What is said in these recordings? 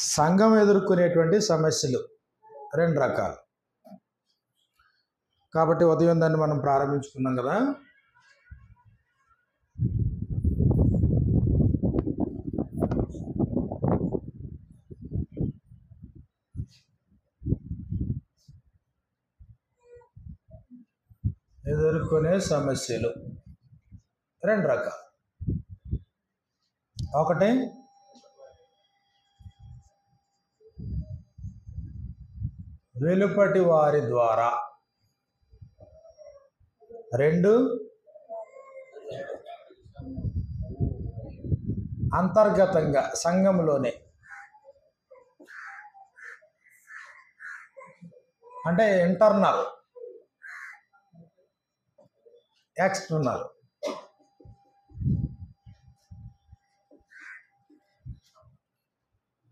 సంఘం ఎదుర్కొనేటువంటి సమస్యలు రెండు రకాలు. కాబట్టి ఉదయం దాన్ని మనం ప్రారంభించుకున్నాం కదా. ఎదుర్కొనే సమస్యలు రెండు రకాలు. ఒకటి వెలుపటి వారి ద్వారా, రెండు అంతర్గతంగా సంఘంలోనే, అంటే ఇంటర్నల్ ఎక్స్టర్నల్.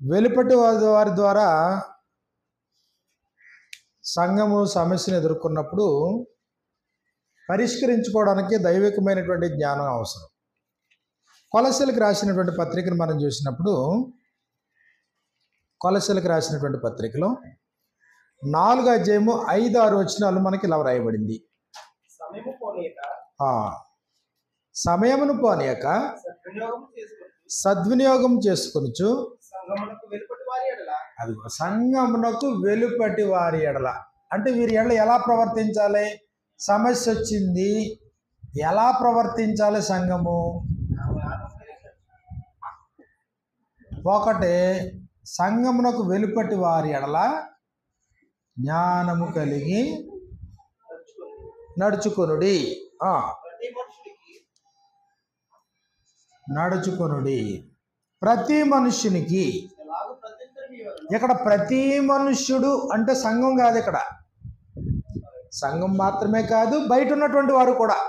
వెలుపటి వారి ద్వారా సంఘము సమస్యను ఎదుర్కొన్నప్పుడు పరిష్కరించుకోవడానికి దైవికమైనటువంటి జ్ఞానం అవసరం. కొలస్సీలకు రాసినటువంటి పత్రికను మనం చూసినప్పుడు, కొలస్సీలకు రాసినటువంటి పత్రికలో 4వ అధ్యాయము 5-6 వచనాలు మనకి ఇలా రాయబడింది. సమయమును పోనీయక సద్వినియోగం చేసుకొనుచు, అదిగో సంఘమునకు వెలుపటి వారి ఎడల, అంటే వీరి ఎడల ఎలా ప్రవర్తించాలి? సమస్య వచ్చింది, ఎలా ప్రవర్తించాలి సంఘము? ఒకటి, సంఘమునకు వెలుపటి వారి ఎడల జ్ఞానము కలిగి నడుచుకొనుడి. నడుచుకొనుడి. ప్రతి మనుష్యునికి, ఇక్కడ ప్రతి మనుష్యుడు అంటే సంఘం కాదు, ఇక్కడ సంఘం మాత్రమే కాదు, బయట ఉన్నటువంటి వారు కూడా.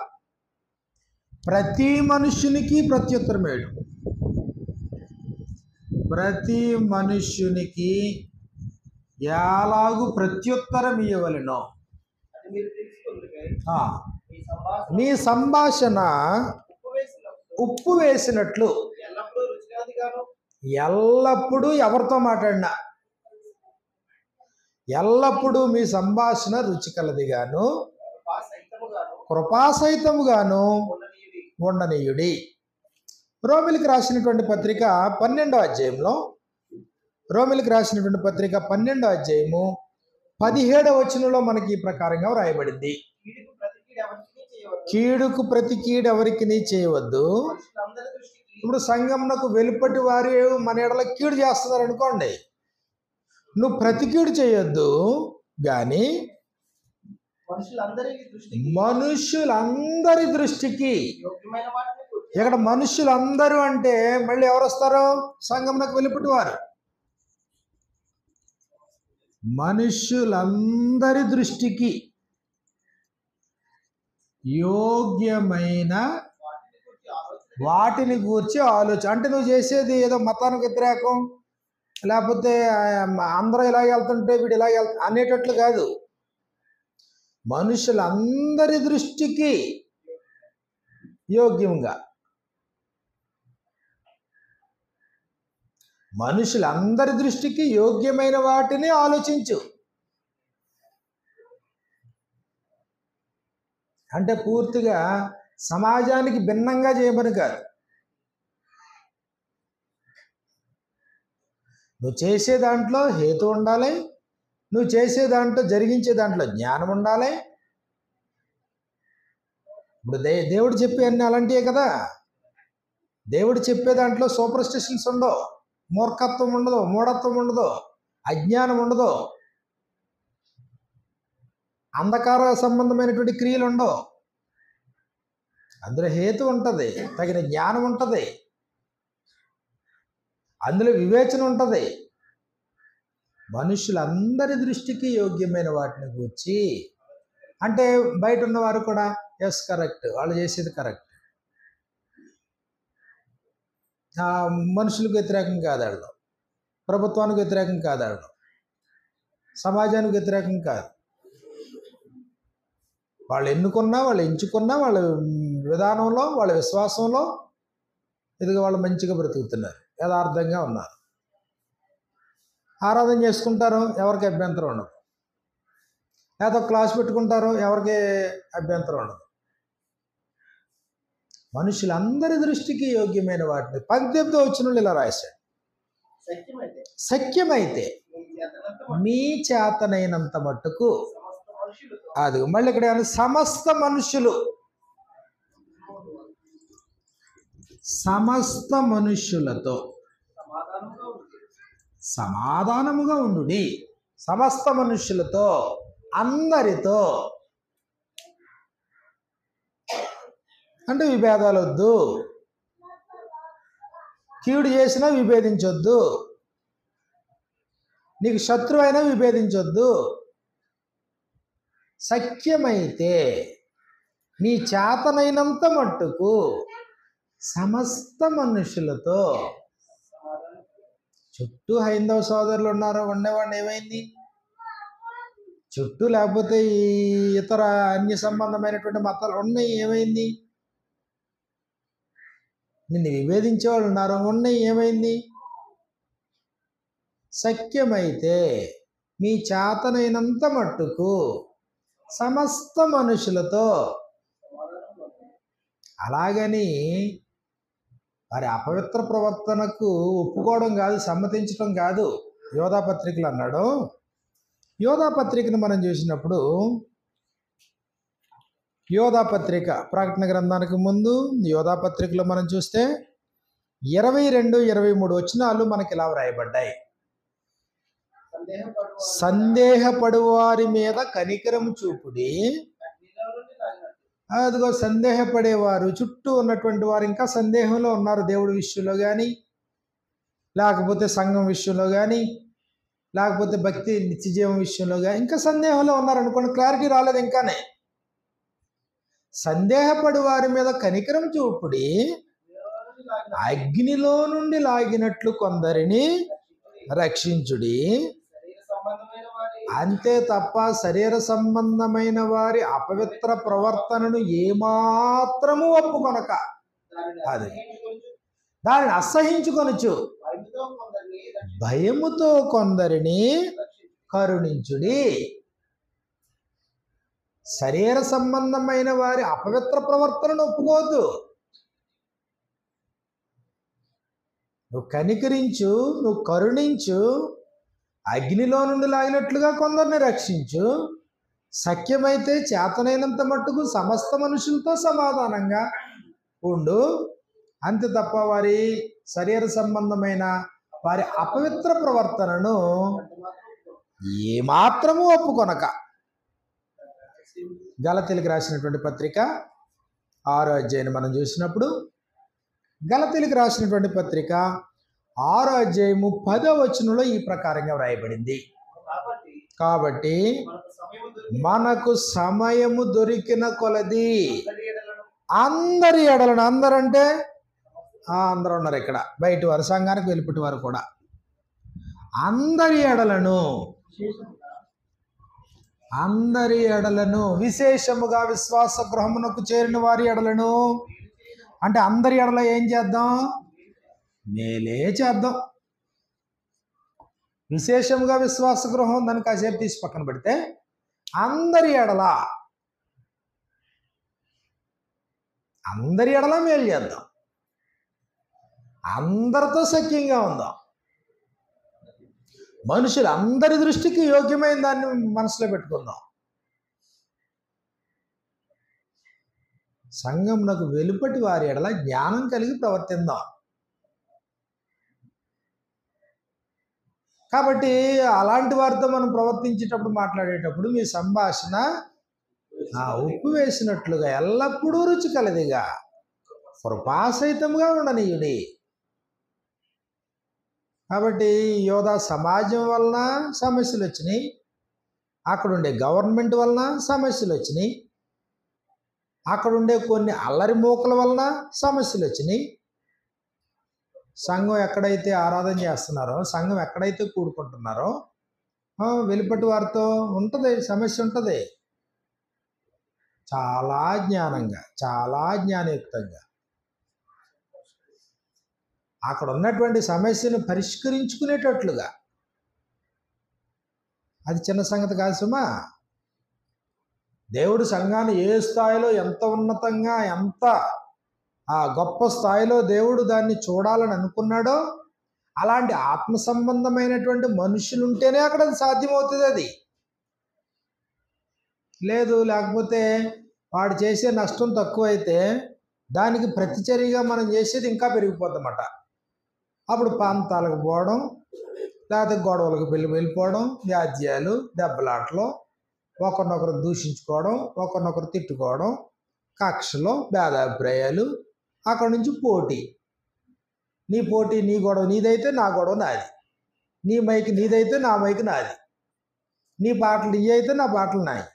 ప్రతి మనుష్యునికి ప్రత్యుత్తరమేడు. ప్రతి మనుష్యునికి ఎలాగూ ప్రత్యుత్తరం ఇవ్వవలెనో. మీ సంభాషణ ఉప్పు వేసినట్లు, ఎల్లప్పుడూ ఎవరితో మాట్లాడినా ఎల్లప్పుడూ మీ సంభాషణ రుచికలదిగాను కృపాసహితముగాను ఉండనీయుడి. రోమిలికి రాసినటువంటి పత్రిక 12వ అధ్యాయంలో, రోమిలికి రాసినటువంటి పత్రిక 12వ అధ్యాయము 17వ వచనంలో మనకి ఈ ప్రకారంగా రాయబడింది. కీడుకు ప్రతి కీడు ఎవరికి చేయవద్దు. ఇప్పుడు సంఘంనకు వెలుపటి వారి మన ఎడల కీడు చేస్తున్నారు అనుకోండి, నువ్వు ప్రతి కీడు చేయొద్దు. కానీ మనుషులందరి దృష్టికి, ఇక్కడ మనుషులందరూ అంటే మళ్ళీ ఎవరు వస్తారు? సంఘంనకు వెలుపటి వారు. మనుషులందరి దృష్టికి యోగ్యమైన వాటిని గూర్చి ఆలోచన. అంటే నువ్వు చేసేది ఏదో మతానికి వ్యతిరేకం, లేకపోతే అందరూ ఇలాగ వెళ్తుంటే వీడు ఇలాగ అనేటట్లు కాదు. మనుషులందరి దృష్టికి యోగ్యంగా, మనుషులందరి దృష్టికి యోగ్యమైన వాటిని ఆలోచించు. అంటే పూర్తిగా సమాజానికి భిన్నంగా చేయమని కాదు. నువ్వు చేసే దాంట్లో హేతు ఉండాలి, నువ్వు చేసే దాంట్లో జరిగించే దాంట్లో జ్ఞానం ఉండాలి. ఇప్పుడు దేవుడు చెప్పే అన్నీ అలాంటివే కదా. దేవుడు చెప్పే దాంట్లో సూపర్ స్టిషన్స్ ఉండవు, మూర్ఖత్వం ఉండదు, మూఢత్వం ఉండదు, అజ్ఞానం ఉండదు, అంధకార సంబంధమైనటువంటి క్రియలు ఉండవు. అందులో హేతు ఉంటుంది, తగిన జ్ఞానం ఉంటుంది, అందులో వివేచన ఉంటుంది. మనుషులందరి దృష్టికి యోగ్యమైన వాటిని గూర్చి, అంటే బయట ఉన్నవారు కూడా ఎస్ కరెక్ట్, వాళ్ళు చేసేది కరెక్ట్, మనుషులకు వ్యతిరేకం కాదు, వాళ్ళు ప్రభుత్వానికి వ్యతిరేకం కాదు, వాళ్ళు సమాజానికి వ్యతిరేకం కాదు. వాళ్ళు ఎన్నుకున్నా, వాళ్ళు ఎంచుకున్నా, వాళ్ళ విధానంలో, వాళ్ళ విశ్వాసంలో ఇదిగా వాళ్ళు మంచిగా బ్రతుకుతున్నారు, యథార్థంగా ఉన్నారు. ఆరాధన చేసుకుంటారు, ఎవరికి అభ్యంతరం ఉండదు. లేదా క్లాస్ పెట్టుకుంటారు, ఎవరికి అభ్యంతరం ఉండదు. మనుషులందరి దృష్టికి యోగ్యమైన వాటిని 18వ వచనంలో ఇలా రాశాడు, సఖ్యమైతే మీ చేతనైనంత మట్టుకు. అది మళ్ళీ ఇక్కడ సమస్త మనుష్యులతో సమాధానముగా ఉండుడి. సమస్త మనుష్యులతో, అందరితో అంటే విభేదాలు వద్దు, కీడు చేసినా విభేదించొద్దు, నీకు శత్రువు అయినా విభేదించొద్దు. సఖ్యమైతే నీ చేతనైనంత మట్టుకు సమస్త మనుషులతో. చుట్టూ హైందవ సోదరులు ఉన్నారు, ఉండేవాడిని ఏమైంది? చుట్టూ లేకపోతే ఈ ఇతర అన్య సంబంధమైనటువంటి మతాలు ఉన్నాయి, ఏమైంది? నిన్ను విభేదించే వాళ్ళు ఉన్నారు, ఉన్నాయి, ఏమైంది? సఖ్యమైతే మీ చేతనైనంత మట్టుకు సమస్త మనుషులతో. అలాగని వారి అపవిత్ర ప్రవర్తనకు ఒప్పుకోవడం కాదు, సమ్మతించడం కాదు. యోధాపత్రికలు అన్నాడు. యోధాపత్రికను మనం చూసినప్పుడు, యోధాపత్రిక ప్రకటన గ్రంథానికి ముందు యోధాపత్రికలో మనం చూస్తే 22, 23 వచనాలు మనకి ఇలా వ్రాయబడ్డాయి. సందేహపడు వారి మీద కనికరం చూపుడి. అదిగో సందేహపడేవారు, చుట్టూ ఉన్నటువంటి వారు ఇంకా సందేహంలో ఉన్నారు, దేవుడి విషయంలో కానీ, లేకపోతే సంఘం విషయంలో కానీ, లేకపోతే భక్తి నిత్యజీవం విషయంలో కానీ ఇంకా సందేహంలో ఉన్నారు అనుకోండి, క్లారిటీ రాలేదు ఇంకానే. సందేహపడు వారి మీద కనికరం చూపుడి, అగ్నిలో నుండి లాగినట్లు కొందరిని రక్షించుడి. అంతే తప్ప శరీర సంబంధమైన వారి అపవిత్ర ప్రవర్తనను ఏమాత్రము ఒప్పుకొనక, అది దానిని అసహించుకొనొచ్చు, భయముతో కొందరిని కరుణించుడి. శరీర సంబంధమైన వారి అపవిత్ర ప్రవర్తనను ఒప్పుకోవద్దు. నువ్వు కనికరించు, నువ్వు కరుణించు, అగ్నిలో నుండి లాగినట్లుగా కొందరిని రక్షించు. సఖ్యమైతే చేతనైనంత మట్టుకు సమస్త మనుషులతో సమాధానంగా ఉండు. అంతే తప్ప వారి శరీర సంబంధమైన వారి అపవిత్ర ప్రవర్తనను ఏమాత్రము ఒప్పుకొనక. గలతీలకు రాసినటువంటి పత్రిక 6వ అధ్యాయాన్ని మనం చూసినప్పుడు, గలతీలకు రాసినటువంటి పత్రిక 6వ అధ్యాయము 10వ వచనంలో ఈ ప్రకారంగా వ్రాయబడింది. కాబట్టి మనకు సమయము దొరికిన కొలది అందరి ఎడలను, అందరంటే అందరూ ఉన్నారు ఇక్కడ, బయట వారు, సంఘానికి వెలుపటి వారు కూడా, అందరి ఎడలను విశేషముగా విశ్వాస గృహమునకు చేరిన వారి ఎడలను, అంటే అందరి ఎడల ఏం చేద్దాం? మేలే చేద్దాం. విశేషముగా విశ్వాస గృహం దాన్ని కాసేపు తీసి పక్కన పెడితే, అందరి ఎడల మేలు చేద్దాం, అందరితో సఖ్యంగా ఉందాం. మనుషులు అందరి దృష్టికి యోగ్యమైన దాన్ని మనసులో పెట్టుకుందాం. సంఘమునకు వెలుపటి వారి ఎడల జ్ఞానం కలిగి ప్రవర్తిద్దాం. కాబట్టి అలాంటి వారితో మనం ప్రవర్తించేటప్పుడు, మాట్లాడేటప్పుడు మీ సంభాషణ ఉప్పు వేసినట్లుగా ఎల్లప్పుడూ రుచి కలదిగా, కృపాసహితంగా ఉండనీయుడి. కాబట్టి యోధా సమాజం వలన సమస్యలు వచ్చినాయి, అక్కడుండే గవర్నమెంట్ వలన సమస్యలు వచ్చినాయి, అక్కడుండే కొన్ని అల్లరి మూకల వలన సమస్యలు వచ్చినాయి. సంఘం ఎక్కడైతే ఆరాధన చేస్తున్నారో, సంఘం ఎక్కడైతే కూడుకుంటున్నారో, వెలుపటి వారితో ఉంటుంది, సమస్య ఉంటుంది. చాలా జ్ఞానంగా, చాలా జ్ఞానయుక్తంగా అక్కడ ఉన్నటువంటి సమస్యను పరిష్కరించుకునేటట్లుగా అది చిన్న సంగతి కాదు సుమా. దేవుడు సంఘాన్ని ఏ స్థాయిలో, ఎంత ఉన్నతంగా, ఎంత గొప్ప స్థాయిలో దేవుడు దాన్ని చూడాలని అనుకున్నాడో అలాంటి ఆత్మ సంబంధమైనటువంటి మనుషులు ఉంటేనే అక్కడ అది సాధ్యమవుతుంది. అది లేకపోతే వాడు చేసే నష్టం తక్కువైతే దానికి ప్రతిచర్యగా మనం చేసేది ఇంకా పెరిగిపోద్దన్నమాట. అప్పుడు ప్రాంతాలకు పోవడం, లేకపోతే గొడవలకు వెళ్ళిపోవడం, వ్యాజ్యాలు, దెబ్బలాటలు, ఒకరినొకరు దూషించుకోవడం, ఒకరినొకరు తిట్టుకోవడం, కక్షలు, భేదాభిప్రాయాలు, అక్కడి నుంచి పోటీ. నీ గొడవ నీదైతే నా గొడవ నాది, నీ మైక్ నీదైతే నా మైక్ నాది, నీ పాటలు నీ అయితే నా పాటలు నాయి,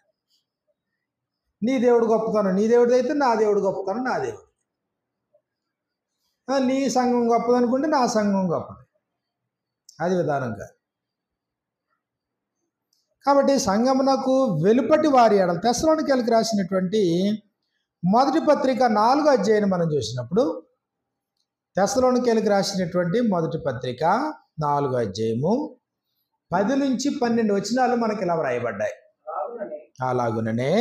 నీ దేవుడు గొప్పతనం నీ దేవుడిది అయితే నా దేవుడు గొప్పతనం నా దేవుడు, నీ సంఘం గొప్పది అనుకుంటే నా సంఘం గొప్పది. అది విధానంగా. కాబట్టి సంఘమునకు వెలుపటి వారి ఎడల తెస్సలోనికైలకు రాసినటువంటి మొదటి పత్రిక 4వ అధ్యాయాన్ని మనం చూసినప్పుడు, తెస్సలోనికైలకు రాసినటువంటి మొదటి పత్రిక 4వ అధ్యాయము 10 నుంచి 12 వచనాలు మనకి ఇలా వ్రాయబడ్డాయి. అలాగుననే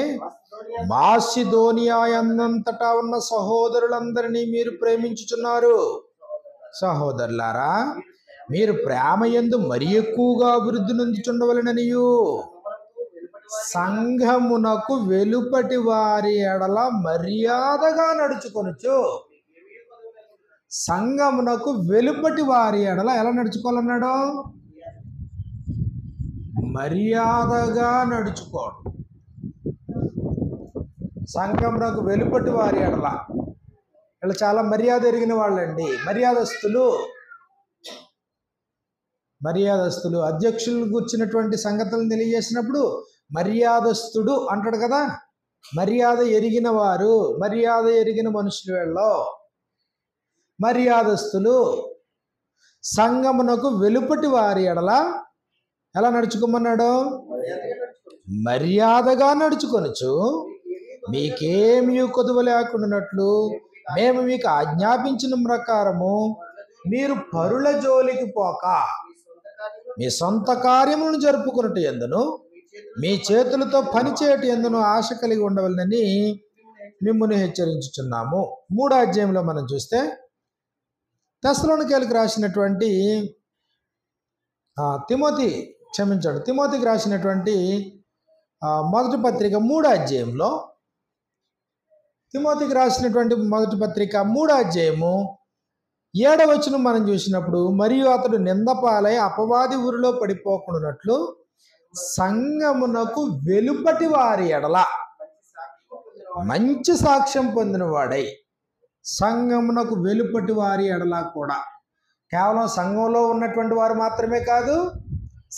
మాసిదోనియా యందంతటా ఉన్న సహోదరులందరినీ మీరు ప్రేమించుచున్నారు. సహోదరులారా, మీరు ప్రేమ యందు మరి ఎక్కువగా అభివృద్ధి నొందుచుండవలెననియు సంఘమునకు వెలుపటి వారి ఎడల మర్యాదగా నడుచుకొనుచు. సంఘమునకు వెలుపటి వారి ఎడల ఎలా నడుచుకోవాలన్నాడు? మర్యాదగా నడుచుకోవడం. సంఘమునకు వెలుపటి వారి ఎడల వీళ్ళు చాలా మర్యాద ఎరిగిన వాళ్ళండి, మర్యాదస్తులు. అధ్యక్షులు కూర్చున్నటువంటి సంగతులను తెలియజేసినప్పుడు మర్యాదస్తుడు అంటాడు కదా. మర్యాద ఎరిగిన వారు, మర్యాద ఎరిగిన మనుషులు వీళ్ళు మర్యాదస్తులు. సంఘమునకు వెలుపటి వారి ఎడల ఎలా నడుచుకోమన్నాడు? మర్యాదగా నడుచుకొనుచు మీకేమీ కొదువ లేకుండానట్లు మేము మీకు ఆజ్ఞాపించిన ప్రకారము మీరు పరుల జోలికి పోక మీ సొంత కార్యములను జరుపుకున్నట్టు ఎందును మీ చేతులతో పనిచేయటం ఎందును ఆశ కలిగి ఉండవలనని మిమ్మల్ని హెచ్చరించుచున్నాము. 3వ అధ్యాయంలో మనం చూస్తే తెస్సలోనికైలకు రాసినటువంటి తిమోతికి రాసినటువంటి మొదటి పత్రిక 3వ అధ్యాయంలో, తిమోతికి రాసినటువంటి మొదటి పత్రిక 3వ అధ్యాయము 7వ వచనం మనం చూసినప్పుడు, మరియు అతడు నిందపాలై అపవాది ఊరిలో పడిపోకుండానట్లు సంఘమునకు వెలుపటి వారి ఎడల మంచి సాక్ష్యం పొందిన వాడై. సంఘమునకు వెలుపటి వారి ఎడల కూడా కేవలం సంఘంలో ఉన్నటువంటి వారు మాత్రమే కాదు,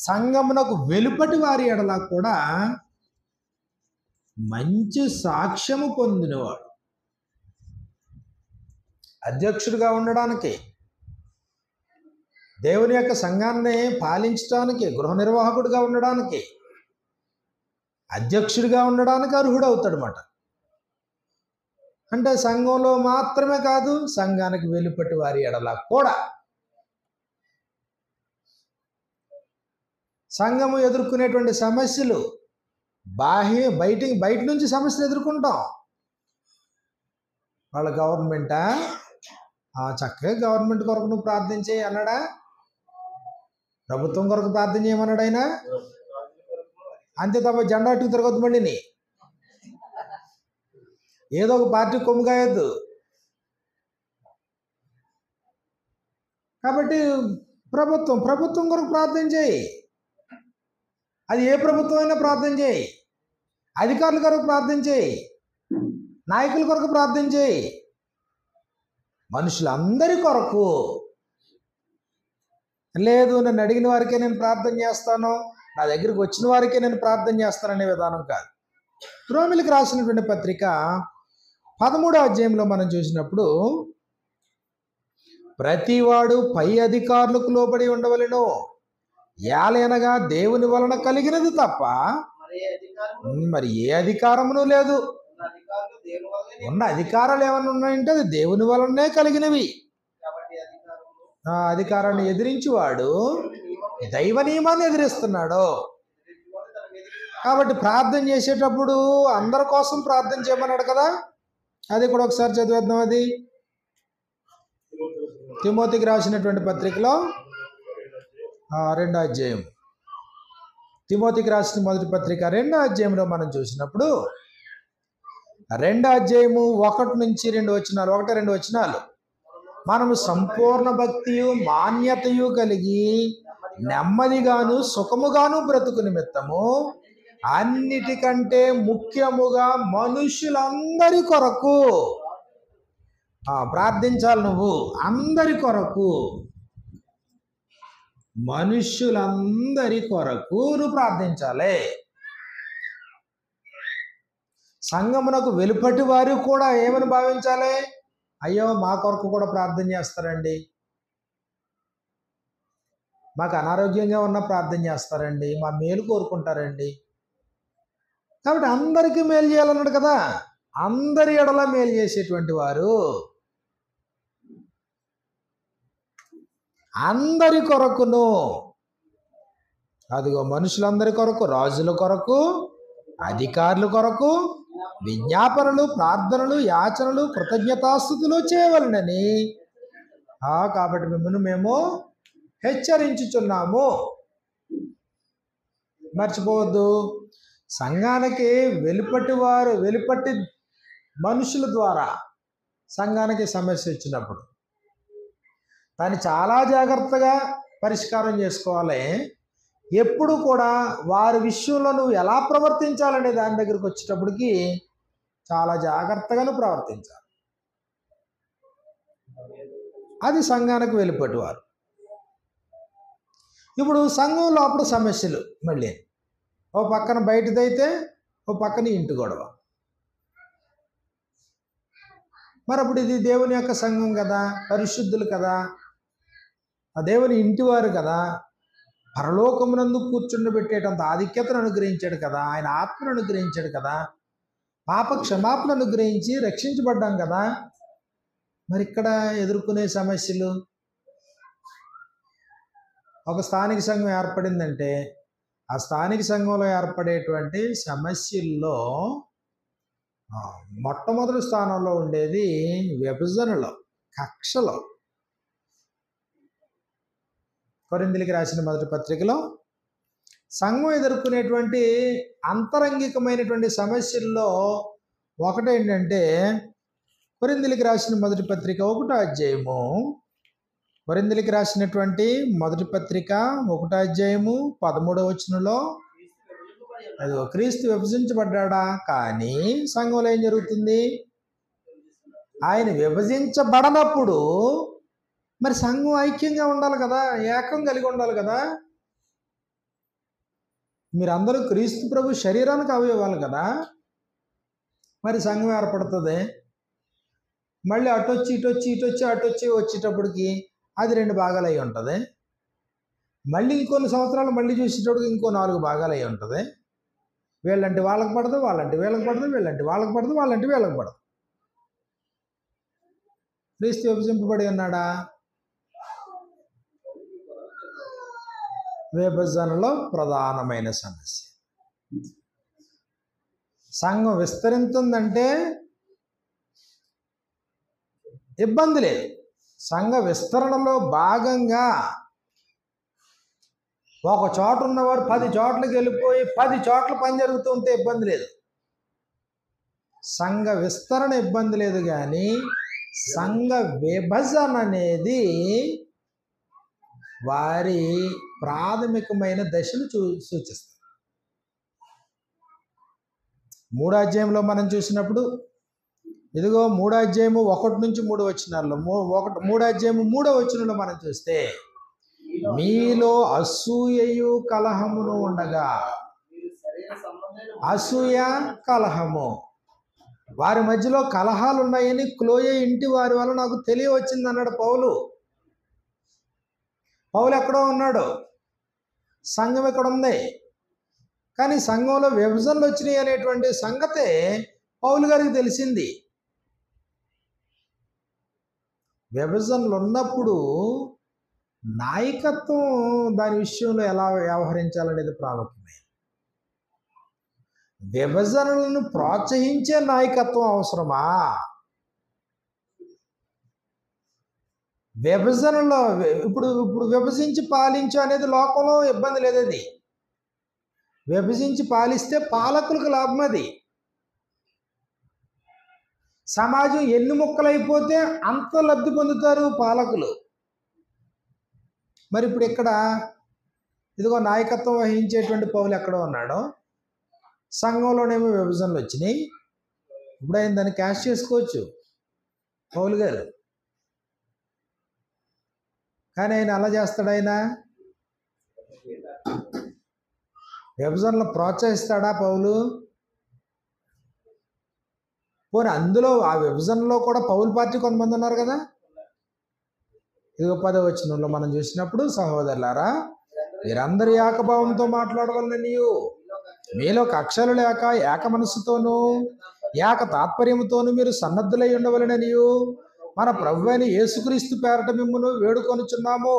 సంఘమునకు వెలుపటి వారి ఎడల కూడా మంచి సాక్ష్యము పొందినవాడు. అధ్యక్షుడిగా ఉండడానికి, దేవుని యొక్క సంఘాన్ని పాలించడానికి, గృహ నిర్వాహకుడిగా ఉండడానికి, అధ్యక్షుడిగా ఉండడానికి అర్హుడవుతాడనమాట. అంటే సంఘంలో మాత్రమే కాదు, సంఘానికి వెలుపటి వారి ఎడల కూడా. సంఘము ఎదుర్కొనేటువంటి సమస్యలు బయట నుంచి సమస్యలు ఎదుర్కొంటాం. వాళ్ళ గవర్నమెంటా, చక్కగా గవర్నమెంట్ కొరకు నువ్వు ప్రార్థన చేయి అన్నాడా? ప్రభుత్వం కొరకు ప్రార్థన చేయమన్నాడు ఆయన? అంతే తప్ప జెండా అట్టుకు తిరగొద్దు. మళ్ళీ ఏదో ఒక పార్టీ కొమ్ము కాయొద్దు. కాబట్టి ప్రభుత్వం కొరకు ప్రార్థన చేయి. అది ఏ ప్రభుత్వం అయినా ప్రార్థన చేయి. అధికారుల కొరకు ప్రార్థన చేయి, నాయకుల కొరకు ప్రార్థన చేయి, మనుషులందరి కొరకు. లేదు నన్ను అడిగిన వారికే నేను ప్రార్థన చేస్తాను, నా దగ్గరికి వచ్చిన వారికే నేను ప్రార్థన చేస్తాననే విధానం కాదు. రోమీయులకు రాసినటువంటి పత్రిక 13వ అధ్యాయంలో మనం చూసినప్పుడు, ప్రతివాడు పై అధికారులకు లోబడి ఉండవలెను, ఏలయనగా దేవుని వలన కలిగినది తప్ప మరి ఏ అధికారమును లేదు. ఉన్న అధికారాలు ఏమన్నా ఉన్నాయంటే అది దేవుని వలనే కలిగినవి. ఆ అధికారాన్ని ఎదిరించి వాడు దైవ నియమాన్ని ఎదిరిస్తున్నాడు. కాబట్టి ప్రార్థన చేసేటప్పుడు అందరి కోసం ప్రార్థన చేయమన్నాడు కదా. అది కూడా ఒకసారి చదివేద్దాం. అది తిమోతికి రాసినటువంటి పత్రికలో 2వ అధ్యాయం, తిమోతికి రాసిన మొదటి పత్రిక 2వ అధ్యాయంలో మనం చూసినప్పుడు 2వ అధ్యాయము 1 నుంచి 2 వచనాలు, 1-2 వచనాలు, మనము సంపూర్ణ భక్తియు మాన్యతయు కలిగి నెమ్మదిగాను సుఖముగాను బ్రతుకు నిమిత్తము అన్నిటికంటే ముఖ్యముగా మనుషులందరి కొరకు ప్రార్థించాలి. నువ్వు అందరి కొరకు, మనుష్యులందరి కొరకు నువ్వు ప్రార్థించాలి. సంఘమునకు వెలుపటి వారు కూడా ఏమని భావించాలి? అయ్యో, మా కొరకు కూడా ప్రార్థన చేస్తారండి, మాకు అనారోగ్యంగా ఉన్న ప్రార్థన చేస్తారండి, మా మేలు కోరుకుంటారండి. కాబట్టి అందరికీ మేలు చేయాలన్నాడు కదా. అందరి ఎడల మేలు చేసేటువంటి వారు, అందరి కొరకును, అదిగో మనుషులందరి కొరకు, రాజుల కొరకు, అధికారుల కొరకు విజ్ఞాపనలు, ప్రార్థనలు, యాచనలు, కృతజ్ఞతాస్తుతులు చేయవలనని కాబట్టి మిమ్మల్ని మేము హెచ్చరించుచున్నాము. మర్చిపోవద్దు, సంఘానికి వెలుపటి మనుషుల ద్వారా సంఘానికి సమస్య వచ్చినప్పుడు దాన్ని చాలా జాగ్రత్తగా పరిష్కారం చేసుకోవాలి. ఎప్పుడు కూడా వారి విషయంలో నువ్వు ఎలా ప్రవర్తించాలనే దాని దగ్గరికి వచ్చేటప్పటికి చాలా జాగ్రత్తగాను ప్రవర్తించాలి. అది సంఘానికి వెలుపటివారు. ఇప్పుడు సంఘం లోపల సమస్యలు మళ్ళీ ఓ పక్కన బయటదైతే ఓ పక్కన ఇంటి గొడవ. మరి అప్పుడు ఇది దేవుని యొక్క సంఘం కదా, పరిశుద్ధులు కదా, ఆ దేవుని ఇంటివారు కదా, పరలోకమునందు కూర్చుండబెట్టేటంత ఆధిక్యతను అనుగ్రహించాడు కదా, ఆయన ఆత్మను అనుగ్రహించాడు కదా, పాప క్షమాపణ అనుగ్రహించి రక్షించబడ్డాం కదా. మరి ఇక్కడ ఎదుర్కొనే సమస్యలు, ఒక స్థానిక సంఘం ఏర్పడిందంటే ఆ స్థానిక సంఘంలో ఏర్పడేటువంటి సమస్యల్లో మొట్టమొదటి స్థానంలో ఉండేది విభజనలో, కక్షలో. కొరింథీయులకు రాసిన మొదటి పత్రికలో సంఘం ఎదుర్కొనేటువంటి అంతరంగికమైనటువంటి సమస్యల్లో ఒకటేంటంటే, కొరింథీయులకు రాసిన మొదటి పత్రిక 1వ అధ్యాయము, కొరింథీయులకు రాసినటువంటి మొదటి పత్రిక 1వ అధ్యాయము 13వ వచనంలో, అదిగో క్రీస్తు విభజించబడ్డా, కానీ సంఘంలో ఏం జరుగుతుంది? ఆయన విభజించబడనప్పుడు మరి సంఘం ఐక్యంగా ఉండాలి కదా, ఏకం కలిగి ఉండాలి కదా. మీరందరూ క్రీస్తు ప్రభు శరీరానికి అవయవాలు కదా. మరి సంఘం ఏర్పడుతుంది. మళ్ళీ అటొచ్చి ఇటొచ్చి ఇటొచ్చి అటొచ్చి వచ్చేటప్పటికి అది 2 భాగాలు అయి ఉంటుంది. మళ్ళీ ఇంకొన్ని సంవత్సరాలు మళ్ళీ చూసేటప్పటికి ఇంకో 4 భాగాలు అయి ఉంటుంది. వీళ్ళంటే వాళ్ళకి పడదు, వాళ్ళంటే వీళ్ళకి పడదు, వీళ్ళంటే వాళ్ళకి పడదు, వాళ్ళంటే వీళ్ళకి పడదు. క్రీస్తు విభజింపబడి ఉన్నాడా? విభజనలో ప్రధానమైన సమస్య. సంఘం విస్తరింతుందంటే ఇబ్బంది లేదు. సంఘ విస్తరణలో భాగంగా ఒక చోట ఉన్నవారు 10 చోట్లకి వెళ్ళిపోయి 10 చోట్ల పని జరుగుతూ ఉంటే ఇబ్బంది లేదు. సంఘ విస్తరణ ఇబ్బంది లేదు, కానీ సంఘ విభజన అనేది వారి ప్రాథమికమైన దశను సూచిస్తుంది. 3వ అధ్యాయంలో మనం చూసినప్పుడు, ఇదిగో 3వ అధ్యాయము 1 నుంచి 3 వచనాల్లో, 3వ అధ్యాయము 3వ వచనంలో మనం చూస్తే, మీలో అసూయయు కలహమును ఉండగా, అసూయ కలహము, వారి మధ్యలో కలహాలు ఉన్నాయని క్లోయ ఇంటి వారి వల్ల నాకు తెలియవచ్చింది అన్నాడు పౌలు. పౌలు ఎక్కడో ఉన్నాడు, సంఘం ఎక్కడ ఉంది, కానీ సంఘంలో విభజనలు వచ్చినాయి అనేటువంటి సంగతే పౌలు గారికి తెలిసింది. విభజనలు ఉన్నప్పుడు నాయకత్వం దాని విషయంలో ఎలా వ్యవహరించాలనేది ప్రాముఖ్యమే. విభజనలను ప్రోత్సహించే నాయకత్వం అవసరమా? విభజనలో ఇప్పుడు ఇప్పుడు విభజించి పాలించు అనేది లోకంలో ఇబ్బంది లేదు. అది విభజించి పాలిస్తే పాలకులకు లాభం. అది సమాజం ఎన్ని ముక్కలైపోతే అంత లబ్ధి పొందుతారు పాలకులు. మరి ఇప్పుడు ఇక్కడ ఇదిగో నాయకత్వం వహించేటువంటి పౌలు ఎక్కడో ఉన్నాడో, సంఘంలోనేమో విభజనలు వచ్చినాయి. ఇప్పుడు ఆయన దాన్ని క్యాష్ చేసుకోవచ్చు పౌలు గారు. కానీ ఆయన అలా చేస్తాడు. ఆయన విభజనలు ప్రోత్సహిస్తాడా పౌలు? పోనీ అందులో ఆ విభజనలో కూడా పౌలు పార్టీ కొంతమంది ఉన్నారు కదా. ఇదిగో 10వ వచనంలో మనం చూసినప్పుడు, సహోదరులారా మీరందరూ ఏకభావంతో మాట్లాడవలననియు మీలో కక్షలు లేక ఏక మనస్సుతోనూ ఏక తాత్పర్యముతోనూ మీరు సన్నద్ధులై ఉండవలననియు మన ప్రభువైన యేసుక్రీస్తు పేరట మిమ్మును వేడుకొనుచున్నాము.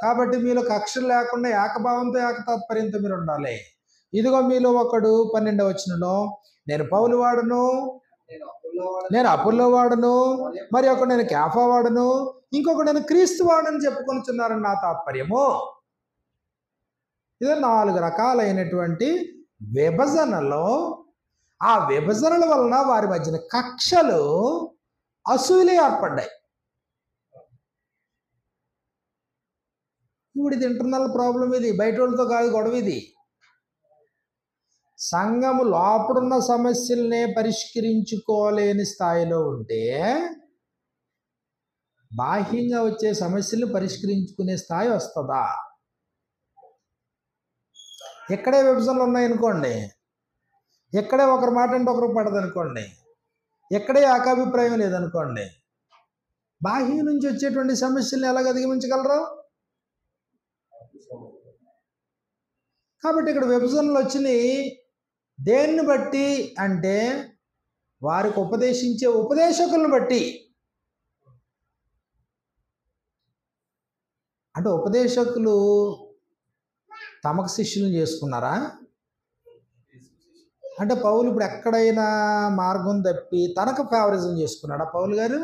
కాబట్టి మీలో కక్షలు లేకుండా ఏకభావంతో ఏక తాత్పర్యంతో మీరు ఉండాలి. ఇదిగో మీలో ఒకడు 12వ వచనంలో, నేను పౌలు వాడును, నేను అపోల్లో వాడును, మరి ఒకడు నేను కేఫా వాడును, ఇంకొకడు నేను క్రీస్తు వాడని చెప్పుకొనుచున్నారని నా తాత్పర్యము. ఇది 4 రకాలైనటువంటి విభజనలో, ఆ విభజనల వలన వారి మధ్యన కక్షలు, అసూయలు ఏర్పడ్డాయి. ఇప్పుడు ఇది ఇంటర్నల్ ప్రాబ్లం. ఇది బయట వాళ్ళతో కాదు గొడవ. ఇది సంఘము లోపడున్న సమస్యలనే పరిష్కరించుకోలేని స్థాయిలో ఉంటే బాహ్యంగా వచ్చే సమస్యలను పరిష్కరించుకునే స్థాయి వస్తుందా? ఎక్కడే విభజనలు ఉన్నాయనుకోండి, ఎక్కడే ఒకరి మాట అంటే ఒకరికి పడదు అనుకోండి, ఎక్కడే ఏకాభిప్రాయం లేదనుకోండి, బాహ్యం నుంచి వచ్చేటువంటి సమస్యలను ఎలాగ అధిగమించగలరు? కాబట్టి ఇక్కడ విభజనలు వచ్చినాయి. దేన్ని బట్టి అంటే వారికి ఉపదేశించే ఉపదేశకులను బట్టి. అంటే ఉపదేశకులు తమకు శిష్యులను చేసుకున్నారా? అంటే పౌలు ఇప్పుడు ఎక్కడైనా మార్గం తప్పి తనకు ఫేవరిజం చేసుకున్నాడా పౌలు గారు?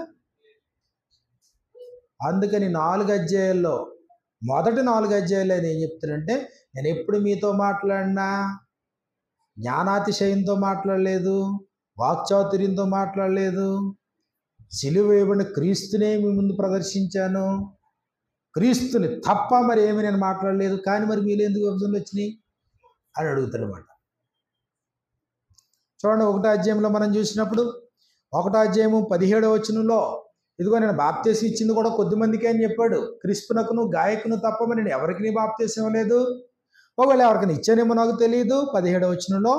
అందుకని 4 అధ్యాయాల్లో, మొదటి 4 అధ్యాయాల్లో ఏం చెప్తానంటే, నేను ఎప్పుడు మీతో మాట్లాడినా జ్ఞానాతిశయంతో మాట్లాడలేదు, వాక్చాతుర్యంతో మాట్లాడలేదు, సిలువ వేయబడిన క్రీస్తునే మీ ముందు ప్రదర్శించాను, క్రీస్తుని తప్ప మరి ఏమి నేను మాట్లాడలేదు. కానీ మరి మీరు ఎందుకు విభజనలు వచ్చినాయి అని అడుగుతాడు అన్నమాట. చూడండి, 1వ అధ్యాయంలో మనం చూసినప్పుడు 1వ అధ్యాయము 17వ వచనంలో, ఇదిగో నేను బాప్తీసం ఇచ్చింది కూడా కొద్దిమందికే అని చెప్పాడు. క్రిస్పునకును గాయకును తప్ప మరి నేను ఎవరికి బాప్తీసం ఇవ్వలేదు. ఒకవేళ ఎవరికైనా ఇచ్చానేమో నాకు తెలియదు. 17వ వచనంలో,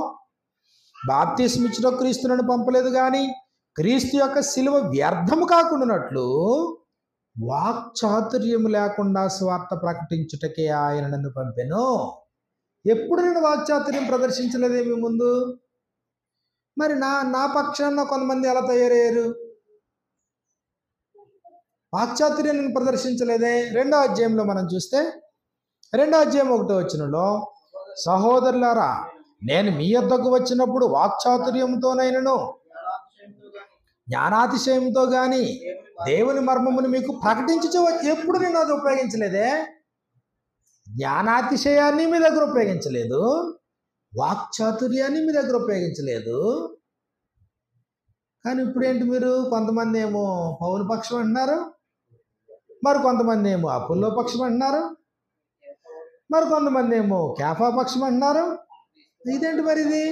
బాప్తీసం ఇచ్చిన క్రీస్తు నన్ను పంపలేదు, కానీ క్రీస్తు యొక్క సిలువ వ్యర్థము కాకుండానట్లు వాక్చాతుర్యము లేకుండా స్వార్థ ప్రకటించుటకే ఆయన నన్ను పంపెను. ఎప్పుడు నేను వాక్చాతుర్యం ప్రదర్శించలేదే మీ ముందు. మరి నా పక్షాన కొంతమంది ఎలా తయారయ్యారు? వాక్చాతుర్యం నేను ప్రదర్శించలేదే. 2వ అధ్యాయంలో మనం చూస్తే, 2వ అధ్యాయం 1వ వచనంలో, సహోదరులారా నేను మీ యొద్దకు వచ్చినప్పుడు వాక్చాతుర్యంతోనైనను జ్ఞానాతిశయంతో గాని దేవుని మర్మమును మీకు ప్రకటించు. ఎప్పుడు నేను అది ఉపయోగించలేదే. జ్ఞానాతిశయాన్ని మీ దగ్గర ఉపయోగించలేదు, వాక్చాతుర్యాన్ని మీ దగ్గర ఉపయోగించలేదు. కానీ ఇప్పుడేంటి, మీరు కొంతమంది ఏమో పౌలు పక్షం అంటున్నారు, మరి కొంతమంది ఏమో అపోల్లో పక్షం అంటున్నారు, మరి కొంతమంది ఏమో కేఫా పక్షం అంటున్నారు. ఇదేంటి మరి ఇది?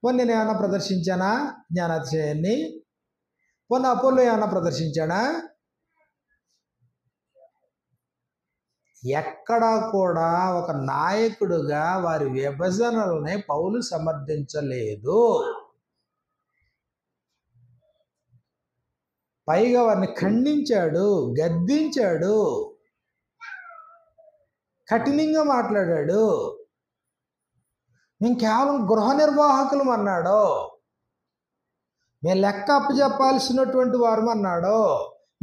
పోనీ నేను ఏమన్నా ప్రదర్శించానా జ్ఞానాతిశయాన్ని? పోనీ అపోల్లో ఏమన్నా ప్రదర్శించానా? ఎక్కడా కూడా ఒక నాయకుడుగా వారి విభజనలని పౌలు సమర్థించలేదు. పైగా వారిని ఖండించాడు, గద్దించాడు, కఠినంగా మాట్లాడాడు. మేము కేవలం గృహ నిర్వాహకులం అన్నాడు, మేము లెక్క అప్పచెప్పాల్సినటువంటి వారు అన్నాడు,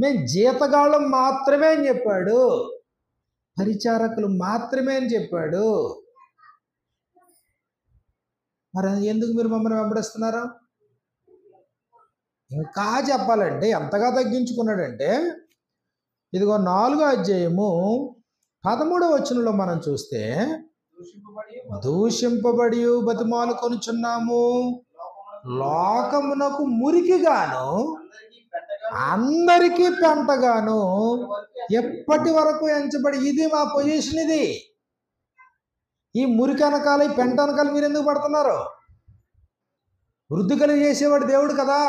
మేము జీతగాళ్ళం మాత్రమే అని చెప్పాడు, పరిచారకులు మాత్రమే అని చెప్పాడు. మరి ఎందుకు మీరు మమ్మల్ని వెంబడిస్తున్నారు? ఇంకా చెప్పాలంటే ఎంతగా తగ్గించుకున్నాడంటే, ఇదిగో 4వ అధ్యాయము 13వ వచనంలో మనం చూస్తే, దూషింపబడి బతిమాలుకొనుచున్నాము, లోకమునకు మురికిగాను అందరికీ పెంటగాను ఎప్పటి వరకు ఎంచబడి. ఇది మా పొజిషన్. ఇది ఈ మురికి అనకాల, ఈ పెంట అనకాల మీరు ఎందుకు పడుతున్నారు? వృద్ధి కలిగి చేసేవాడు దేవుడు కదా.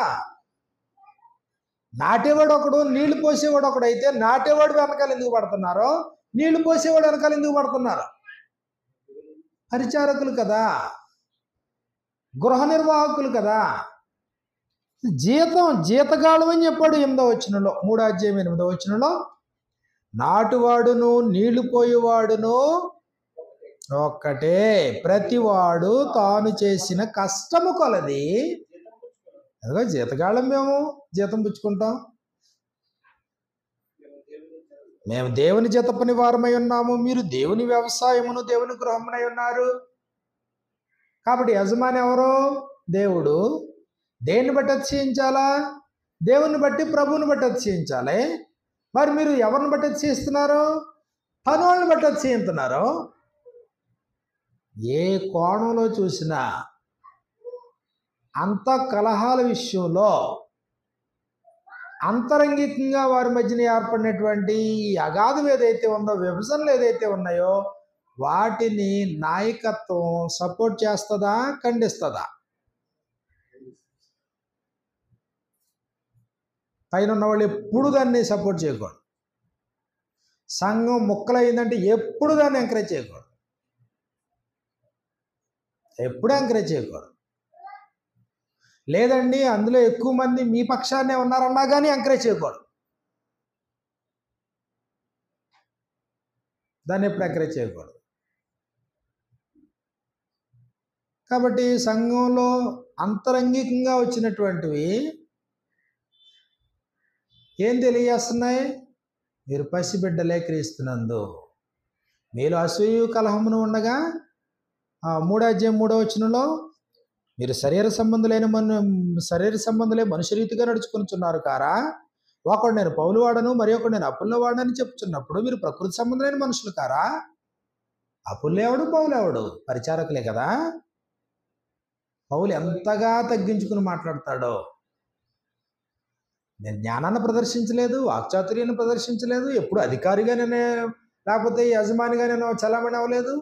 నాటేవాడు ఒకడు, నీళ్లు పోసేవాడు ఒకడు అయితే నాటేవాడు వెనకాల ఎందుకు పడుతున్నారో, నీళ్లు పోసేవాడు వెనకాల ఎందుకు పడుతున్నారు? పరిచారకులు కదా, గృహ నిర్వాహకులు కదా. జీతగాడు అని చెప్పాడు 8వ వచనంలో, 3వ అధ్యాయం 8వ వచనంలో, నాటువాడును నీళ్లు పోయేవాడును ఒక్కటే, ప్రతివాడు తాను చేసిన కష్టము కొలది. అదిగో జీతగాళ్ళం, మేము జీతం పుచ్చుకుంటాం. మేము దేవుని జీత పని వారమై ఉన్నాము, మీరు దేవుని వ్యవసాయమును దేవుని గృహమునై ఉన్నారు. కాబట్టి యజమాని ఎవరు? దేవుడు. దేన్ని బట్టి అతిశయించాలా? దేవుని బట్టి, ప్రభువుని బట్టి అతిశయించాలి. మరి మీరు ఎవరిని బట్టి అతిశయిస్తున్నారు? పనులను బట్టి అతిశయిస్తున్నారు. ఏ కోణంలో చూసినా అంత కలహాల విషయంలో అంతరంగికంగా వారి మధ్యన ఏర్పడినటువంటి అగాధం ఏదైతే ఉందో, విభజనలు ఏదైతే ఉన్నాయో, వాటిని నాయకత్వం సపోర్ట్ చేస్తుందా, ఖండిస్తుందా? పైన ఉన్న వాళ్ళు ఎప్పుడు దాన్ని సపోర్ట్ చేయకూడదు. సంఘం ముక్కలైందంటే ఎప్పుడు దాన్ని ఎంకరేజ్ చేయకూడదు, ఎప్పుడు ఎంకరేజ్ చేయకూడదు. లేదండి అందులో ఎక్కువ మంది మీ పక్షాన్నే ఉన్నారన్నా కానీ ఎంకరేజ్ చేయకూడదు, దాన్ని ఎప్పుడు ఎంకరేజ్ చేయకూడదు. కాబట్టి సంఘంలో అంతరంగికంగా వచ్చినటువంటివి ఏం తెలియజేస్తున్నాయి? మీరు పసిబిడ్డలే క్రీస్తునందు, మీలో అసూయ కలహమును ఉండగా, 3వ అధ్యాయం 3వ వచనంలో, మీరు శరీర సంబంధులే మనుష్య రీతిగా నడుచుకుంటున్నారు కారా, ఒకడు నేను పౌలు వాడను, మరి ఒకడు నేను అపుల్లో వాడనని చెప్తున్నప్పుడు మీరు ప్రకృతి సంబంధులైన మనుషులు కారా? అపుల్లేవాడు, పౌలేవాడు పరిచారకులే కదా. పౌలు ఎంతగా తగ్గించుకుని మాట్లాడతాడో. నేను జ్ఞానాన్ని ప్రదర్శించలేదు, వాక్చాతుర్యాన్ని ప్రదర్శించలేదు, ఎప్పుడు అధికారిగా లేకపోతే యజమానిగా నేను చలామణి అవ్వలేదు.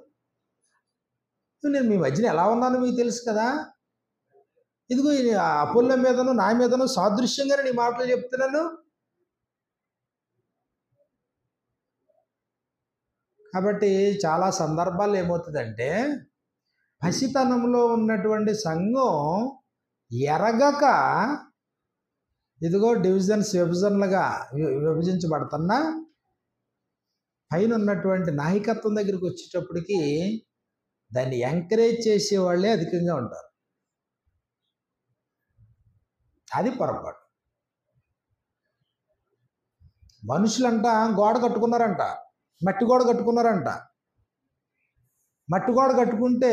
నేను మీ మధ్యన ఎలా ఉన్నానో మీకు తెలుసు కదా. ఇదిగో అపోల్లో మీదను నా మీదను సాదృశ్యంగానే నీ మాటలు చెప్తున్నాను. కాబట్టి చాలా సందర్భాల్లో ఏమవుతుందంటే, పసితనంలో ఉన్నటువంటి సంఘం ఎరగక ఇదిగో విభజనలుగా విభజించబడుతున్నా, పైన ఉన్నటువంటి నాయకత్వం దగ్గరికి వచ్చేటప్పటికి దాన్ని ఎంకరేజ్ చేసేవాళ్ళే అధికంగా ఉంటారు. అది పొరపాటు. మనుషులంట గోడ కట్టుకున్నారంట, మట్టి గోడ కట్టుకున్నారంట. మట్టి గోడ కట్టుకుంటే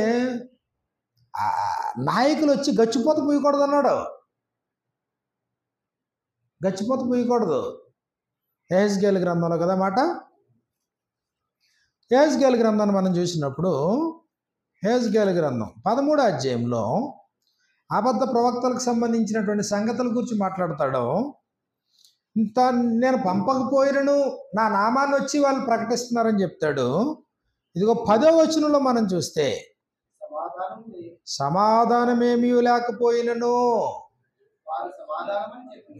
నాయకులు వచ్చి గచ్చిపోత పూయకూడదు అన్నాడు. గచ్చిపోత పూయకూడదు. యెహెజ్కేలు గ్రంథంలో కదా మాట. యెహెజ్కేలు గ్రంథాన్ని మనం చూసినప్పుడు, యెహెజ్కేలు గ్రంథం 13వ అధ్యాయంలో అబద్ధ ప్రవక్తలకు సంబంధించినటువంటి సంగతుల గురించి మాట్లాడతాడు. నేను పంపకపోయినను నా నామాన్ని వచ్చి వాళ్ళు ప్రకటిస్తున్నారని చెప్తాడు. ఇదిగో 10వ వచనంలో మనం చూస్తే, సమాధానమేమీ లేకపోయినను,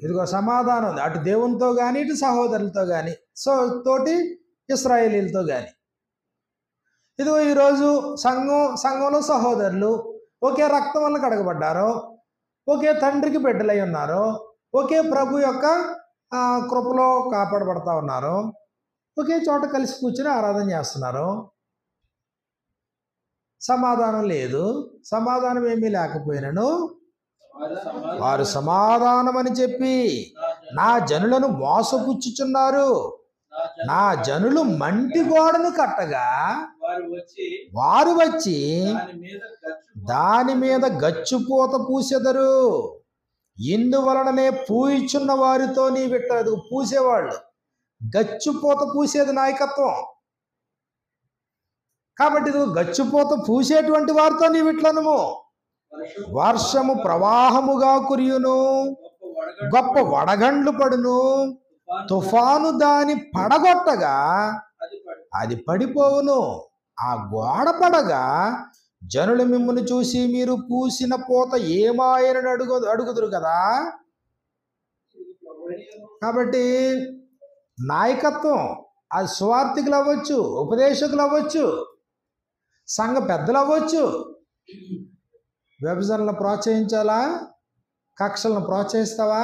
ఇదిగో సమాధానం ఉంది, అటు దేవునితో కానీ ఇటు సహోదరులతో కానీ తోటి ఇశ్రాయేలీలతో కానీ. ఇదిగో ఈరోజు సంఘంలో సహోదరులు ఒకే రక్తం వల్ల కడగబడ్డారు, ఒకే తండ్రికి బిడ్డలై ఉన్నారు, ఒకే ప్రభు యొక్క కృపలో కాపాడబడతా ఉన్నారు, ఒకే చోట కలిసి కూర్చొని ఆరాధన చేస్తున్నారు. సమాధానం లేదు. సమాధానం ఏమీ లేకపోయినను వారు సమాధానం అని చెప్పి నా జనులను మోసపుచ్చుచున్నారు. నా జనులు మంటి గోడను కట్టగా వారు వచ్చి దాని మీద గచ్చుపోత పూసెదరు. ఇందువలననే పూయిచున్న వారితో నీ విట్టదు. పూసేవాళ్ళు గచ్చుపోత పూసేది నాయకత్వం. కాబట్టి ఇది గచ్చుపోత పూసేటువంటి వారితో నీ విట్లనము. వర్షము ప్రవాహముగా కురియును, గొప్ప వడగండ్లు పడును, తుఫాను దాని పడగొట్టగా అది పడిపోవును. ఆ గోడ పడగా జనులు మిమ్మల్ని చూసి మీరు పూసిన పూత ఏమాయనని అడుగుదురు కదా. కాబట్టి నాయకత్వం అది సువార్థికులు అవ్వచ్చు, ఉపదేశకులు అవ్వచ్చు, సంఘ పెద్దలు అవ్వచ్చు. విభజనలను ప్రోత్సహించాలా? కక్షలను ప్రోత్సహిస్తావా?